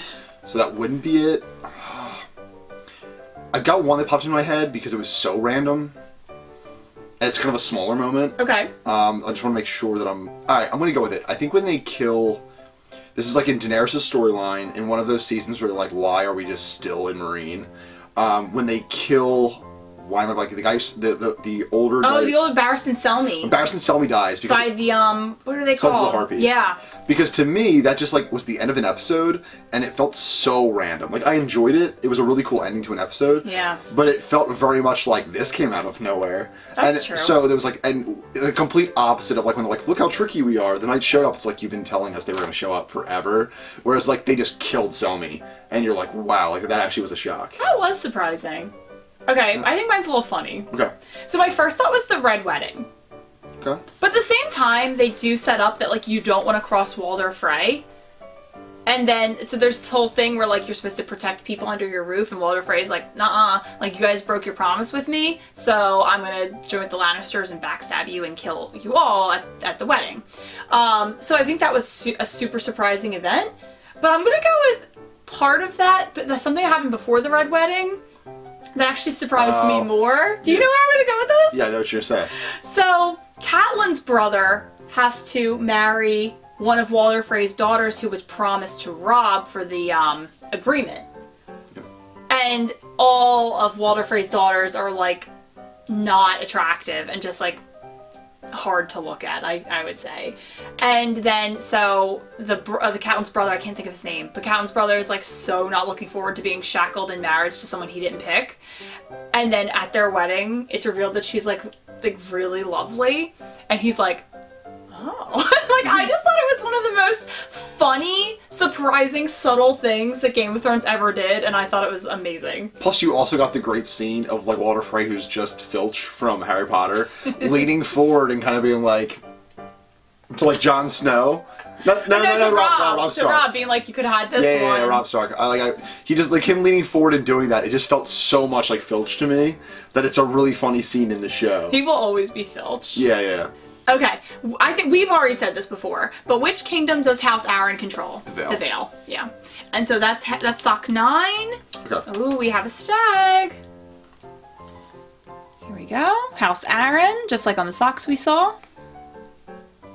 So that wouldn't be it. I got one that popped in my head because it was so random. And it's kind of a smaller moment. Okay. I just want to make sure that alright, I'm gonna go with it. I think when they kill, this is like in Daenerys' storyline, in one of those seasons where they're like, why are we just still in Marine? When they kill, why am I like the guy, the older guy, the old Barristan Selmy. When Barristan Selmy dies because by the what are they Sons called? of the Harpy. Yeah. Because to me, that just like was the end of an episode, and it felt so random. Like I enjoyed it; it was a really cool ending to an episode. Yeah. But it felt very much like this came out of nowhere. That's true. So there was like the complete opposite of like when they're like, "Look how tricky we are." The night showed up. It's like you've been telling us they were going to show up forever. Whereas like they just killed Selmy, and you're like, "Wow!" Like that actually was a shock. That was surprising. Okay, I think mine's a little funny. Okay. So my first thought was the Red Wedding. Okay. But at the same time, they do set up that, like, you don't want to cross Walder Frey. And then, so there's this whole thing where, like, you're supposed to protect people under your roof, and Walder Frey's like, nah, like, you guys broke your promise with me, so I'm gonna join with the Lannisters and backstab you and kill you all at the wedding. So I think that was a super surprising event. But I'm gonna go with part of that, but that's something that happened before the Red Wedding that actually surprised me more. Do you know where I'm gonna go with this? Yeah, I know what you're saying. So, Catelyn's brother has to marry one of Walder Frey's daughters who was promised to Robb for the agreement. Yep. And all of Walder Frey's daughters are like not attractive and just like hard to look at, I would say. And then so the Catelyn's brother, I can't think of his name, but Catelyn's brother is like so not looking forward to being shackled in marriage to someone he didn't pick. And then at their wedding, it's revealed that she's like really lovely, and he's like, oh. Like, I just thought it was one of the most funny, surprising, subtle things that Game of Thrones ever did, and I thought it was amazing. Plus, you also got the great scene of, like, Walder Frey, who's just Filch from Harry Potter, leaning forward and kind of being like, to, like, Jon Snow. No, Robb Stark. To Robb, being like, you could hide this one. Yeah, Robb Stark. He just, like, him leaning forward and doing that, it just felt so much like Filch to me, that it's a really funny scene in the show. He will always be Filch. Yeah. Okay, I think we've already said this before, but which kingdom does House Aaron control? The Vale. The Vale, yeah. And so that's sock 9. Okay. Ooh, we have a stag. Here we go. House Aaron, just like on the socks we saw.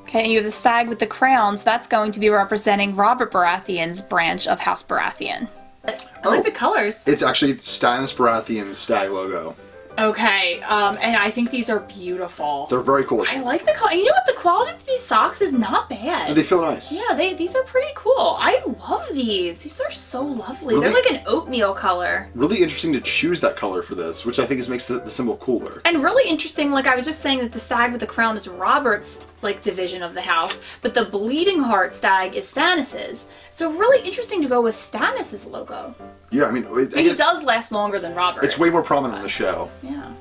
Okay, and you have the stag with the crowns. That's going to be representing Robert Baratheon's branch of House Baratheon. I like the colors. It's actually Stannis Baratheon's stag logo. Okay, and I think these are beautiful. They're very cool. I like the color. You know what? The quality of these socks is not bad. They feel nice. Yeah, these are pretty cool. I love these. These are so lovely. Really, they're like an oatmeal color. Really interesting to choose that color for this, which I think makes the symbol cooler. And really interesting, like I was just saying that the stag with the crown is Robert's like division of the house, but the bleeding heart stag is Stannis's. So really interesting to go with Stannis's logo. Yeah, I mean, he does last longer than Robert. It's way more prominent in the show. Yeah. And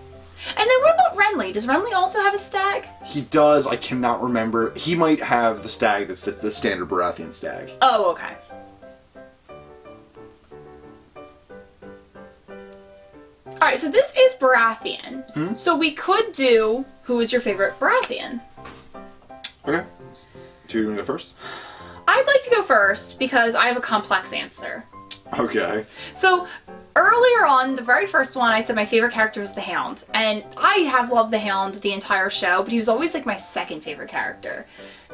then what about Renly? Does Renly also have a stag? He does. I cannot remember. He might have the stag that's the standard Baratheon stag. Oh, okay. Alright, so this is Baratheon. Hmm? So we could do who is your favorite Baratheon? Okay. Do you want to go first? I'd like to go first because I have a complex answer. Okay. So earlier on, the very first one, I said my favorite character was the Hound. And I have loved the Hound the entire show, but he was always like my second favorite character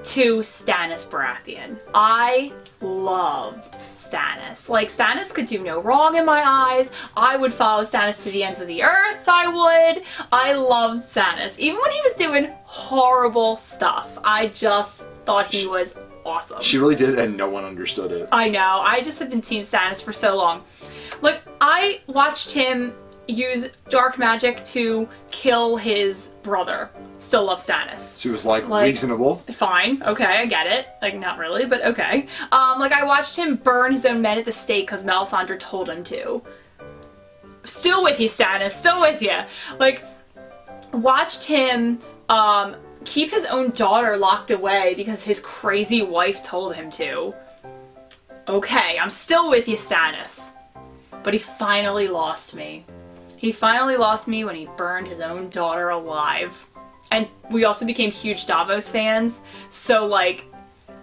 to Stannis Baratheon. I loved Stannis. Like, Stannis could do no wrong in my eyes. I would follow Stannis to the ends of the earth, I would. I loved Stannis. Even when he was doing horrible stuff, I just thought he was awesome. She really did, and no one understood it. I know. I just have been Team Stannis for so long. Like, I watched him use dark magic to kill his brother. Still love Stannis. She was like reasonable. Fine. Okay, I get it. Like, not really, but okay. Like, I watched him burn his own men at the stake because Melisandre told him to. Still with you, Stannis. Still with you. Like, watched him, keep his own daughter locked away because his crazy wife told him to. Okay, I'm still with you, Stannis. But he finally lost me. He finally lost me when he burned his own daughter alive. And we also became huge Davos fans. So, like,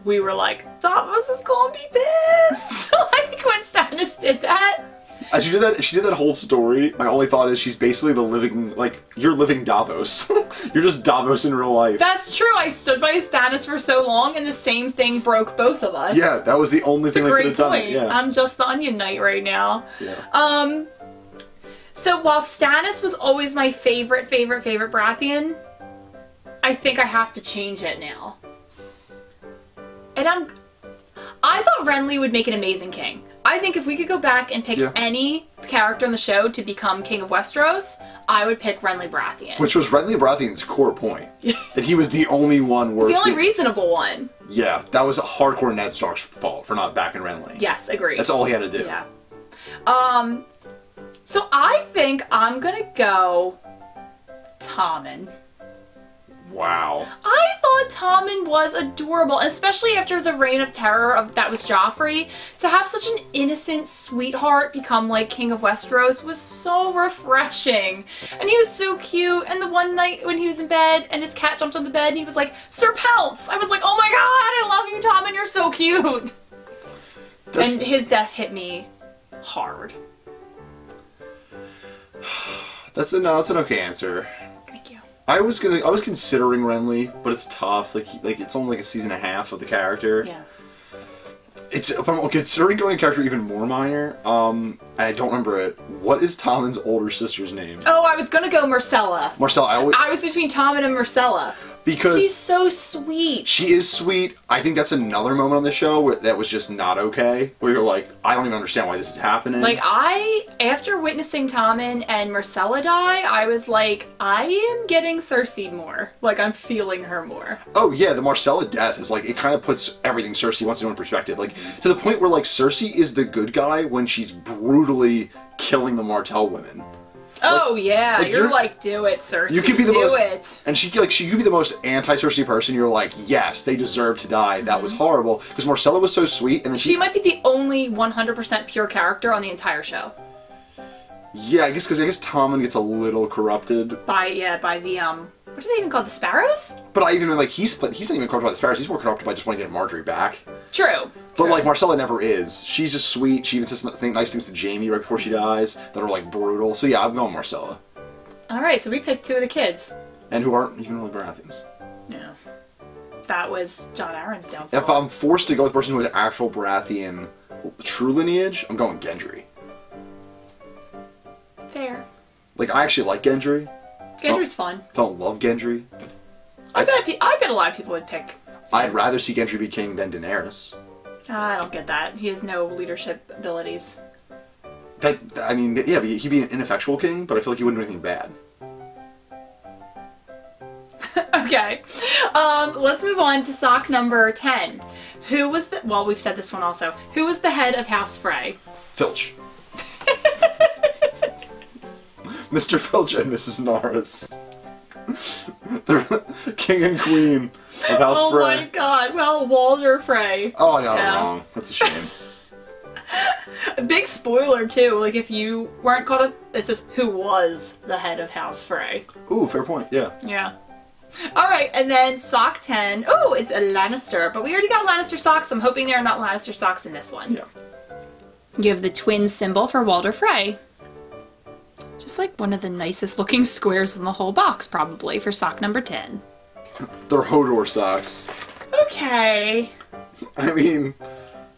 we were like, Davos is gonna be pissed. Like, when Stannis did that. As she did that whole story, my only thought is she's basically the living, like, you're living Davos. You're just Davos in real life. That's true. I stood by Stannis for so long, and the same thing broke both of us. Yeah, that was the only thing I could have done. Great point. Yeah. I'm just the Onion Knight right now. Yeah. So while Stannis was always my favorite Baratheon, I think I have to change it now. And I thought Renly would make an amazing king. I think if we could go back and pick any character in the show to become King of Westeros, I would pick Renly Baratheon. Which was Renly Baratheon's core point. That he was the only one worth... The only reasonable one. Yeah, that was a hardcore Ned Stark's fault for not backing Renly. Yes, agreed. That's all he had to do. Yeah. So I think I'm gonna go Tommen. Wow. I thought Tommen was adorable, especially after the reign of terror that was Joffrey. To have such an innocent sweetheart become like King of Westeros was so refreshing. And he was so cute. And the one night when he was in bed and his cat jumped on the bed and he was like, Sir Pounce! I was like, oh my god, I love you, Tommen, you're so cute! And his death hit me hard. That's an okay answer. Thank you. I was considering Renly, but it's tough. Like it's only like a season and a half of the character. Yeah. If I'm considering going a character even more minor, and I don't remember it. What is Tommen's older sister's name? Oh, I was gonna go Marcella. Marcella. I was between Tommen and Marcella. Because she's so sweet. She is sweet. I think that's another moment on the show where that was just not okay. Where you're like, I don't even understand why this is happening. Like, after witnessing Tommen and Marcella die, I was like, I am getting Cersei more. Like, I'm feeling her more. Oh yeah, the Marcella death is like, it kind of puts everything Cersei wants to do in perspective. Like, to the point where like, Cersei is the good guy when she's brutally killing the Martel women. Oh yeah, you're like, do it, Cersei. You could be the do it. And she could be the most anti-Cersei person. You're like, yes, they deserve to die. That was horrible because Marcella was so sweet, and then she might be the only 100% pure character on the entire show. Yeah, I guess Tommen gets a little corrupted by the what do they even call the Sparrows? But I even like he's not even corrupted by the Sparrows. He's more corrupted by just wanting to get Marjorie back. True. But like Marcella never is. She's just sweet. She even says nice things to Jaime right before she dies that are like brutal. So yeah, I'm going Marcella. All right, so we picked two of the kids. And who aren't even really Baratheons. Yeah. That was John Arryn's downfall. If I'm forced to go with the person who has actual Baratheon true lineage, I'm going Gendry. Fair. Like I actually like Gendry. Gendry's fun. Don't love Gendry. I bet a lot of people would pick. I'd rather see Gendry be king than Daenerys. I don't get that. He has no leadership abilities. I mean, yeah, he'd be an ineffectual king, but I feel like he wouldn't do anything bad. Okay. Let's move on to sock number 10. Who was the... Well, we've said this one also. Who was the head of House Frey? Filch. Mr. Filch and Mrs. Norris. They're king and queen of House Frey. Oh my god. Well, Walder Frey. Oh, I got it wrong. That's a shame. A big spoiler, too. Like, if you weren't caught up, it says who was the head of House Frey. Ooh, fair point. Yeah. Yeah. Alright, and then sock 10. Oh, it's a Lannister. But we already got Lannister socks. So I'm hoping there are not Lannister socks in this one. Yeah. You have the twin symbol for Walder Frey. Just like one of the nicest looking squares in the whole box, probably, for sock number 10. They're Hodor socks. Okay. I mean...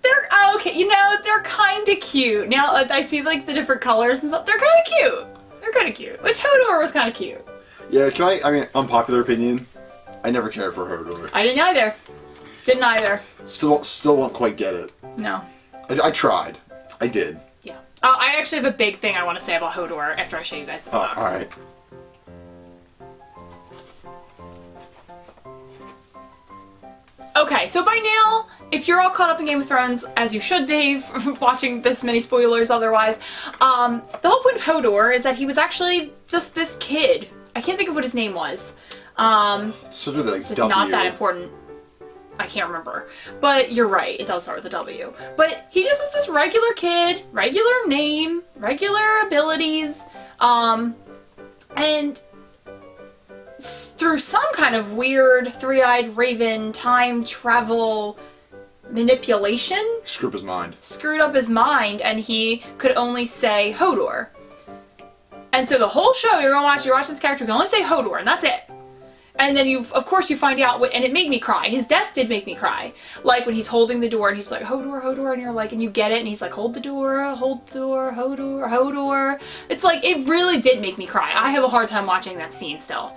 They're, okay, you know, they're kinda cute. Now, I see, like, the different colors and stuff. They're kinda cute. They're kinda cute. Which Hodor was kinda cute. Yeah, I mean, unpopular opinion, I never cared for Hodor. I didn't either. Didn't either. Still won't quite get it. No. I tried. I did. Yeah. Oh, I actually have a big thing I want to say about Hodor after I show you guys the socks. Alright. Okay, so by now, if you're all caught up in Game of Thrones, as you should be, watching this many spoilers otherwise, the whole point of Hodor is that he was actually just this kid. I can't think of what his name was. So do they, like, it's just W. not that important. I can't remember. But you're right, it does start with a W. But he just was this regular kid, regular name, regular abilities, and through through some kind of weird three-eyed raven time travel manipulation. Screwed his mind. Screwed up his mind, and he could only say Hodor. And so the whole show you're watching this character can only say Hodor, and that's it. And then of course you find out and it made me cry. His death did make me cry. Like when he's holding the door and he's like, Hodor, Hodor, and you're like, and you get it, and he's like, hold the door, Hodor, Hodor. It's like, it really did make me cry. I have a hard time watching that scene still.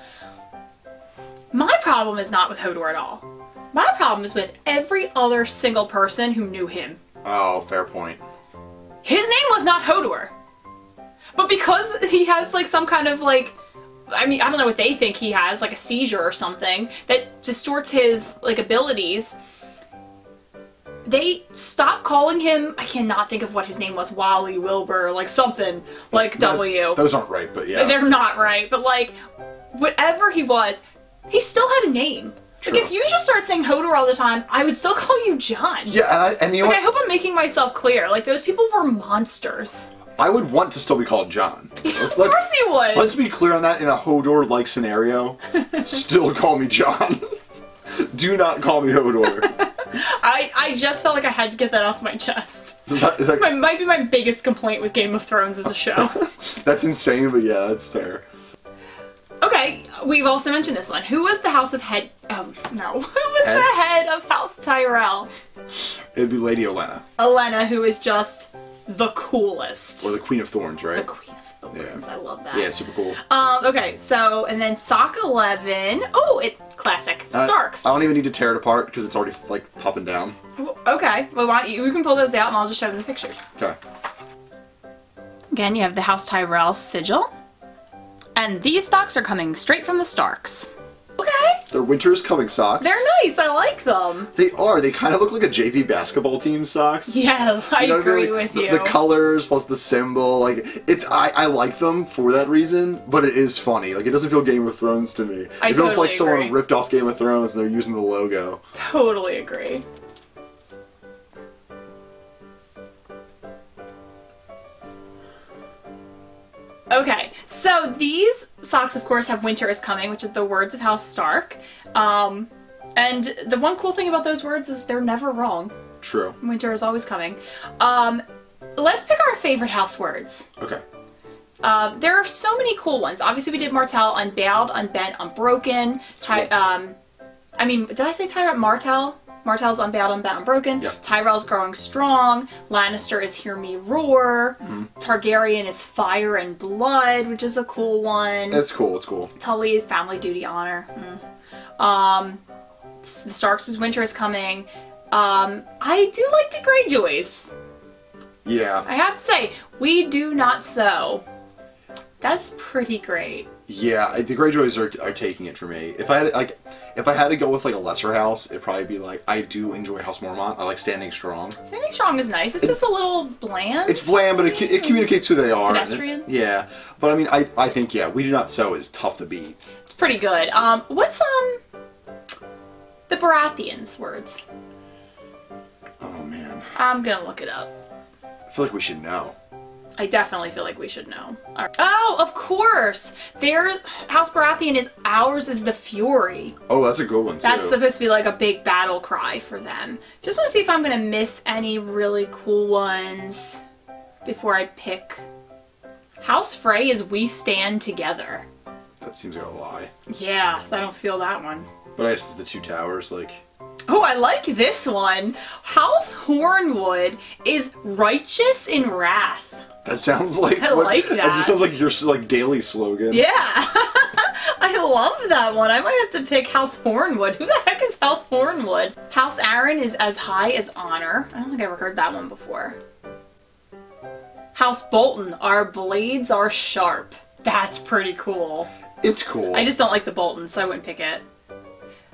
My problem is not with Hodor at all. My problem is with every other single person who knew him. Oh, fair point. His name was not Hodor. But because he has like some kind of like, I mean, I don't know what they think he has, like a seizure or something, that distorts his, like, abilities. They stopped calling him, I cannot think of what his name was, Wally, Wilbur, like something, like W. Those aren't right, but yeah. They're not right, but like, whatever he was, he still had a name. True. Like, if you just start saying Hodor all the time, I would still call you John. Yeah, and you know like, what? I hope I'm making myself clear. Like, those people were monsters. I would want to still be called John. Of course he would! Let's be clear on that in a Hodor-like scenario. Still call me John. Do not call me Hodor. I just felt like I had to get that off my chest. Is that Might be my biggest complaint with Game of Thrones as a show. That's insane, but yeah, that's fair. Okay, we've also mentioned this one. Who was the House of Head... Oh, no. Who was the head of House Tyrell? It'd be Lady Olenna. Olenna, who is just the coolest. Or the Queen of Thorns, right? The Queen of Thorns. Yeah. I love that. Yeah, super cool. Okay, so, and then Sock 11. Oh, classic. Starks. I don't even need to tear it apart because it's already, like, popping down. Okay, well, why don't you can pull those out and I'll just show them the pictures. Okay. Again, you have the House Tyrell sigil. And these socks are coming straight from the Starks. Okay. They're winter's coming socks. They're nice. I like them. They are. They kind of look like a JV basketball team socks. Yeah, I agree with you. The colors plus the symbol, like I like them for that reason, but it is funny. Like it doesn't feel Game of Thrones to me. It feels like someone ripped off Game of Thrones and they're using the logo. Totally agree. Okay, so these socks, of course, have Winter is Coming, which is the words of House Stark. And the one cool thing about those words is they're never wrong. True. Winter is always coming. Let's pick our favorite house words. Okay. There are so many cool ones. Obviously, we did Martel, Unbound, Unbent, Unbroken. I mean, did I say Tyrell? Martel? Martel's Unbound, Unbent, Unbroken. Yeah. Tyrell's Growing Strong. Lannister is Hear Me Roar. Mm-hmm. Targaryen is Fire and Blood, which is a cool one. That's cool. It's cool. Tully is Family, Duty, Honor. The Starks is Winter is Coming. I do like the Greyjoys. Yeah. I have to say, we do not sow. That's pretty great. Yeah, the Greyjoys are taking it for me. If I had to go with like a lesser house, it'd probably be like I do enjoy House Mormont. I like Standing Strong. Standing Strong is nice. It's just a little bland. It's bland, but it communicates who they are. Pedestrian. Yeah, but I mean, I think yeah, We Do Not Sow is tough to beat. It's pretty good. What's the Baratheons' words? Oh man. I'm gonna look it up. I feel like we should know. I definitely feel like we should know. Right. Oh, of course! Their House Baratheon is Ours is the Fury. Oh, that's a good one, too. That's supposed to be like a big battle cry for them. Just want to see if I'm going to miss any really cool ones before I pick. House Frey is We Stand Together. That seems like a lie. Yeah, I don't feel that one. But I guess it's the Two Towers, like... Oh, I like this one. House Hornwood is Righteous in Wrath. That sounds like... I like that. That just sounds like your like daily slogan. Yeah. I love that one. I might have to pick House Hornwood. Who the heck is House Hornwood? House Aaron is As High as Honor. I don't think I ever heard that one before. House Bolton, Our Blades Are Sharp. That's pretty cool. It's cool. I just don't like the Bolton, so I wouldn't pick it.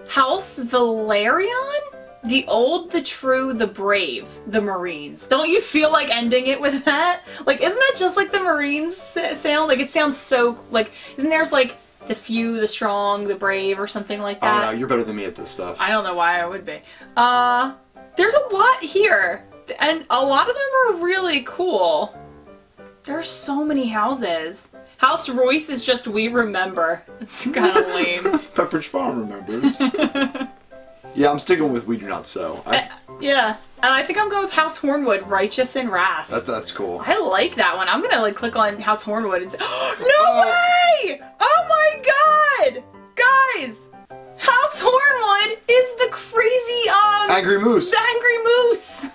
House Valerion? The Old, the True, the Brave, the Marines. Don't you feel like ending it with that? Like, isn't that just like the Marines sound? Like, it sounds so, like, isn't there's like the Few, the Strong, the Brave, or something like that? Oh no, you're better than me at this stuff. I don't know why I would be. There's a lot here, and a lot of them are really cool. There are so many houses. House Royce is just we remember. It's kind of lame. Pepperidge Farm remembers. Yeah, I'm sticking with we do not sow. Yeah, and I think I'm going with House Hornwood, Righteous and Wrath. That's cool. I like that one. I'm gonna like click on House Hornwood and say, no way! Oh my god! Guys! House Hornwood is the crazy, Angry Moose. The Angry Moose!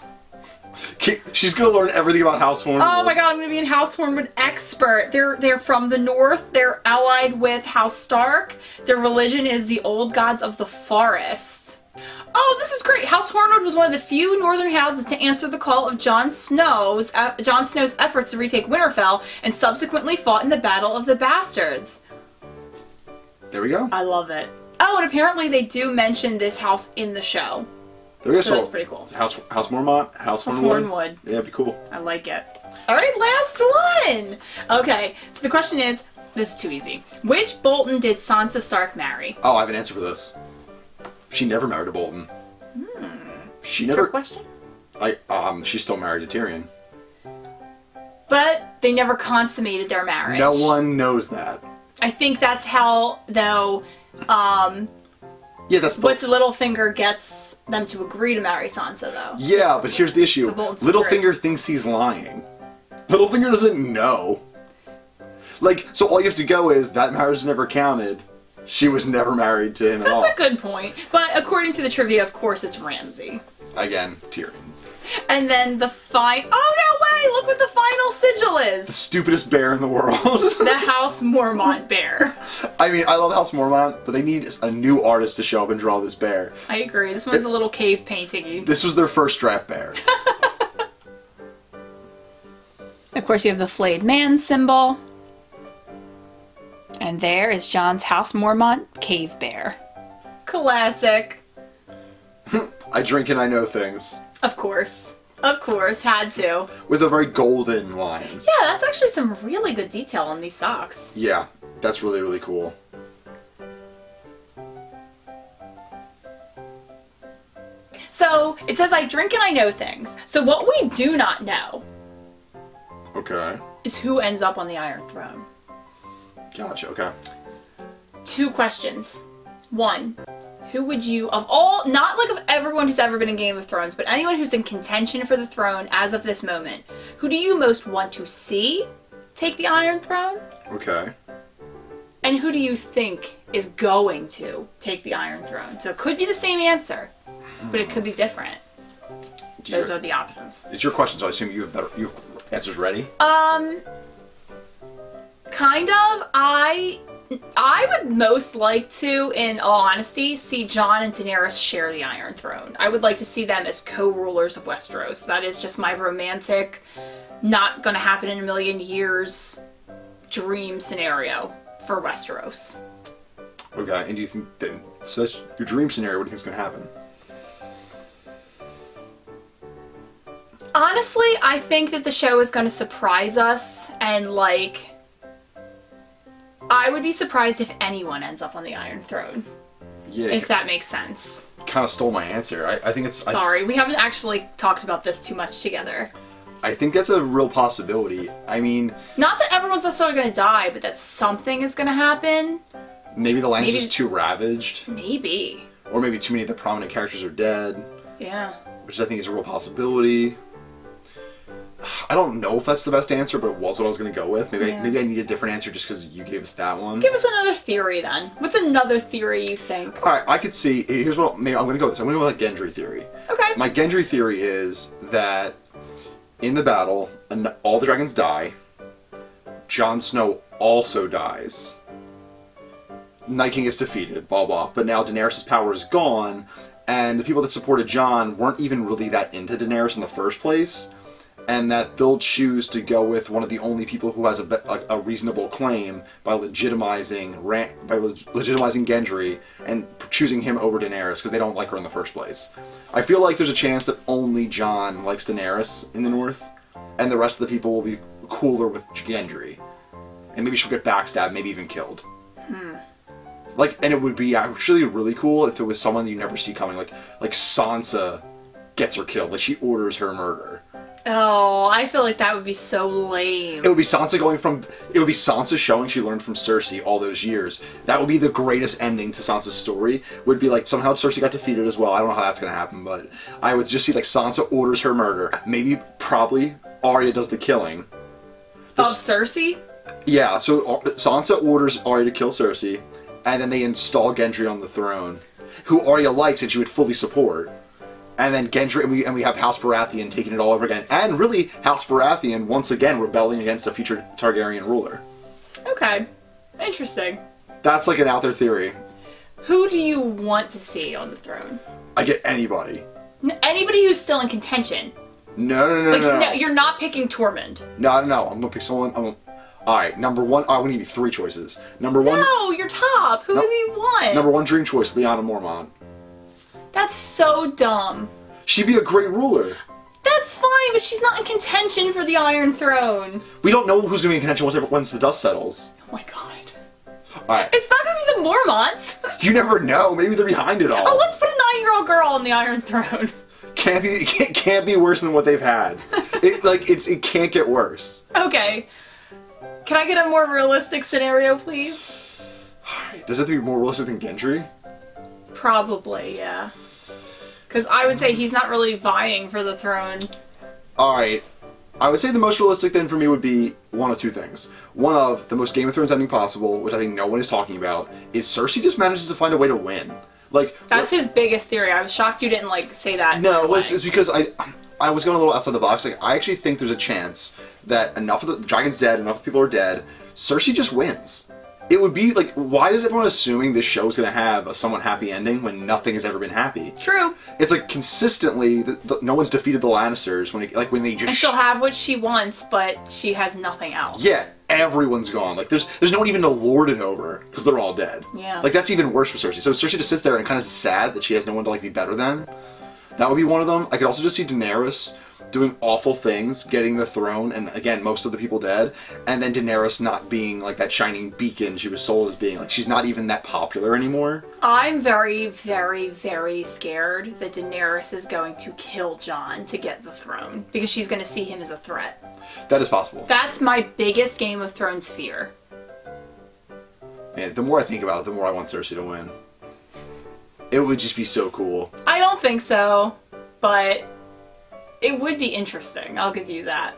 She's gonna learn everything about House Hornwood. Oh my god, I'm gonna be a House Hornwood expert. They're from the north. They're allied with House Stark. Their religion is the old gods of the forest. Oh, this is great. House Hornwood was one of the few northern houses to answer the call of Jon Snow's efforts to retake Winterfell and subsequently fought in the Battle of the Bastards. There we go. I love it. Oh, and apparently they do mention this house in the show. There we go. So that's pretty cool. House Mormont, House Hornwood. Yeah, it'd be cool. I like it. All right, last one. Okay, so the question is, this is too easy. Which Bolton did Sansa Stark marry? Oh, I have an answer for this. She never married a Bolton. She never. Trick question? She's still married to Tyrion. But they never consummated their marriage. No one knows that. I think that's how, though, yeah, that's what's Littlefinger gets them to agree to marry Sansa, though. Yeah, but here's the issue. Littlefinger thinks he's lying. Littlefinger doesn't know. Like, so all you have to go is that marriage never counted. She was never married to him at all. That's a good point. But according to the trivia, of course, it's Ramsay. Again, Tyrion. And then the oh no way! Look what the final sigil is! The stupidest bear in the world. The House Mormont bear. I mean, I love House Mormont, but they need a new artist to show up and draw this bear. I agree. This one's a little cave painting-y. This was their first draft bear. Of course, you have the flayed man symbol. And there is Jon's House Mormont cave bear. Classic. I drink and I know things. Of course. Of course, had to. With a very golden line. Yeah, that's actually some really good detail on these socks. Yeah, that's really, really cool. So, it says I drink and I know things. So what we do not know Okay. is who ends up on the Iron Throne. Gotcha, okay. 2 questions. 1, who would you, of all, not like of everyone who's ever been in Game of Thrones, but anyone who's in contention for the throne as of this moment, who do you most want to see take the Iron Throne? Okay. And who do you think is going to take the Iron Throne? So it could be the same answer, but it could be different. Those are the options. It's your question, so I assume you have answers ready? Kind of. I would most like to, in all honesty, see Jon and Daenerys share the Iron Throne. I would like to see them as co-rulers of Westeros. That is just my romantic, not gonna happen in a million years dream scenario for Westeros. Okay, and do you think that, so that's your dream scenario, what do you think is gonna happen? Honestly, I think that the show is gonna surprise us, and like, I would be surprised if anyone ends up on the Iron Throne. Yeah. If that makes sense. Kind of stole my answer. I think it's... Sorry, we haven't actually talked about this too much together. I think that's a real possibility. I mean... Not that everyone's necessarily going to die, but that something is going to happen. Maybe the land's just too ravaged. Maybe. Or maybe too many of the prominent characters are dead. Yeah. Which I think is a real possibility. I don't know if that's the best answer, but it was what I was going to go with. Maybe I need a different answer just because you gave us that one. Give us another theory then. What's another theory you think? Alright, I could see... Here's what... Maybe I'm going to go with this. I'm going to go with a Gendry theory. Okay. My Gendry theory is that in the battle, all the dragons die. Jon Snow also dies. Night King is defeated, blah blah. But now Daenerys' power is gone, and the people that supported Jon weren't even really that into Daenerys in the first place. And that they'll choose to go with one of the only people who has a reasonable claim by legitimizing Gendry and choosing him over Daenerys because they don't like her in the first place. I feel like there's a chance that only Jon likes Daenerys in the North, and the rest of the people will be cooler with Gendry, and maybe she'll get backstabbed, maybe even killed. Like, and it would be actually really cool if it was someone you never see coming, like Sansa gets her killed, like she orders her murder. Oh, I feel like that would be so lame. It would be Sansa showing she learned from Cersei all those years. That would be the greatest ending to Sansa's story. Would be like somehow Cersei got defeated as well. I don't know how that's gonna happen, but I would just see like Sansa orders her murder. Maybe, probably, Arya does the killing. Of Cersei? Yeah, so Sansa orders Arya to kill Cersei, and then they install Gendry on the throne, who Arya likes and she would fully support. And then Gendry, and we have House Baratheon taking it all over again. And really, House Baratheon, once again, rebelling against a future Targaryen ruler. Okay. Interesting. That's like an out there theory. Who do you want to see on the throne? I get anybody. Anybody who's still in contention. No. You're not picking Tormund. No. I'm gonna pick someone. Alright, number one. I'm gonna give you 3 choices. Number one. No, you're top. Who does he want? Number 1 dream choice, Lyanna Mormont. That's so dumb. She'd be a great ruler. That's fine, but she's not in contention for the Iron Throne. We don't know who's gonna be in contention once the dust settles. Oh my god. Alright. It's not gonna be the Mormonts. You never know. Maybe they're behind it all. Oh, let's put a 9-year-old girl on the Iron Throne. Can't be worse than what they've had. It can't get worse. Okay. Can I get a more realistic scenario, please? Does it have to be more realistic than Gendry? Probably, yeah. Because I would say he's not really vying for the throne. Alright. I would say the most realistic then for me would be one of 2 things. One of the most Game of Thrones ending possible, which I think no one is talking about, is Cersei just manages to find a way to win. That's his biggest theory. I was shocked you didn't say that. No, it's because I was going a little outside the box. I actually think there's a chance that enough of the dragon's dead, enough people are dead, Cersei just wins. It would be why is everyone assuming this show is going to have a somewhat happy ending when nothing has ever been happy? True. It's consistently, no one's defeated the Lannisters when they just... And she'll have what she wants, but she has nothing else. Yeah, everyone's gone. There's no one even to lord it over, because they're all dead. Yeah. That's even worse for Cersei. So Cersei just sits there and kind of sad that she has no one to be better than. That would be one of them. I could also just see Daenerys doing awful things, getting the throne, and again, most of the people dead, and then Daenerys not being that shining beacon she was sold as being. She's not even that popular anymore. I'm very, very, very scared that Daenerys is going to kill Jon to get the throne, because she's going to see him as a threat. That is possible. That's my biggest Game of Thrones fear. Man, the more I think about it, the more I want Cersei to win. It would just be so cool. I don't think so, but it would be interesting. I'll give you that.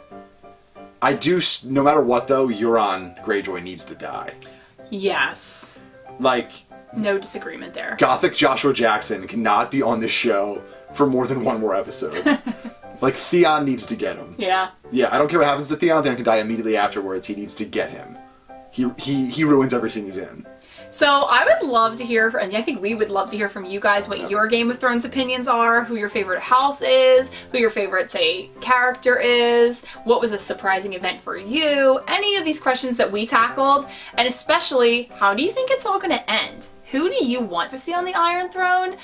I do, no matter what though, Euron Greyjoy needs to die. Yes. No disagreement there. Gothic Joshua Jackson cannot be on this show for more than 1 more episode. Theon needs to get him. Yeah. Yeah, I don't care what happens to Theon. Theon can die immediately afterwards. He needs to get him. He ruins every scene he's in. So I would love to hear, and I think we would love to hear from you guys what your Game of Thrones opinions are, who your favorite house is, who your favorite, say, character is, what was a surprising event for you, any of these questions that we tackled, and especially, how do you think it's all going to end? Who do you want to see on the Iron Throne?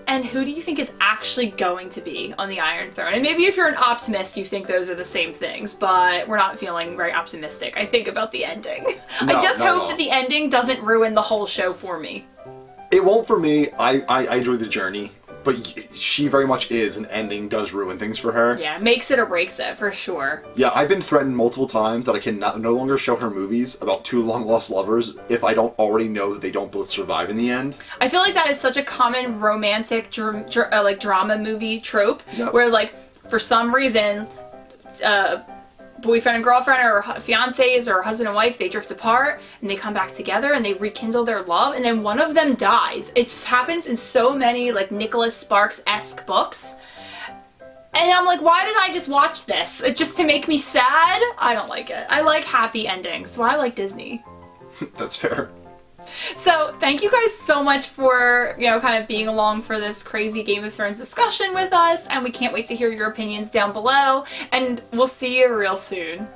And who do you think is actually going to be on the Iron Throne? And maybe if you're an optimist, you think those are the same things, but we're not feeling very optimistic, I think, about the ending. No, I just hope that the ending doesn't ruin the whole show for me. It won't for me. I enjoy the journey, but she very much is. An ending does ruin things for her. Yeah, makes it or breaks it, for sure. Yeah, I've been threatened multiple times that I can no longer show her movies about 2 long-lost lovers if I don't already know that they don't both survive in the end. I feel like that is such a common romantic drama movie trope, where for some reason, boyfriend and girlfriend or fiancés or husband and wife, they drift apart and they come back together and they rekindle their love and then one of them dies. It happens in so many Nicholas Sparks-esque books. And I'm like, why did I just watch this? Just to make me sad? I don't like it. I like happy endings, so I like Disney. That's fair. So thank you guys so much for, kind of being along for this crazy Game of Thrones discussion with us, and we can't wait to hear your opinions down below, and we'll see you real soon.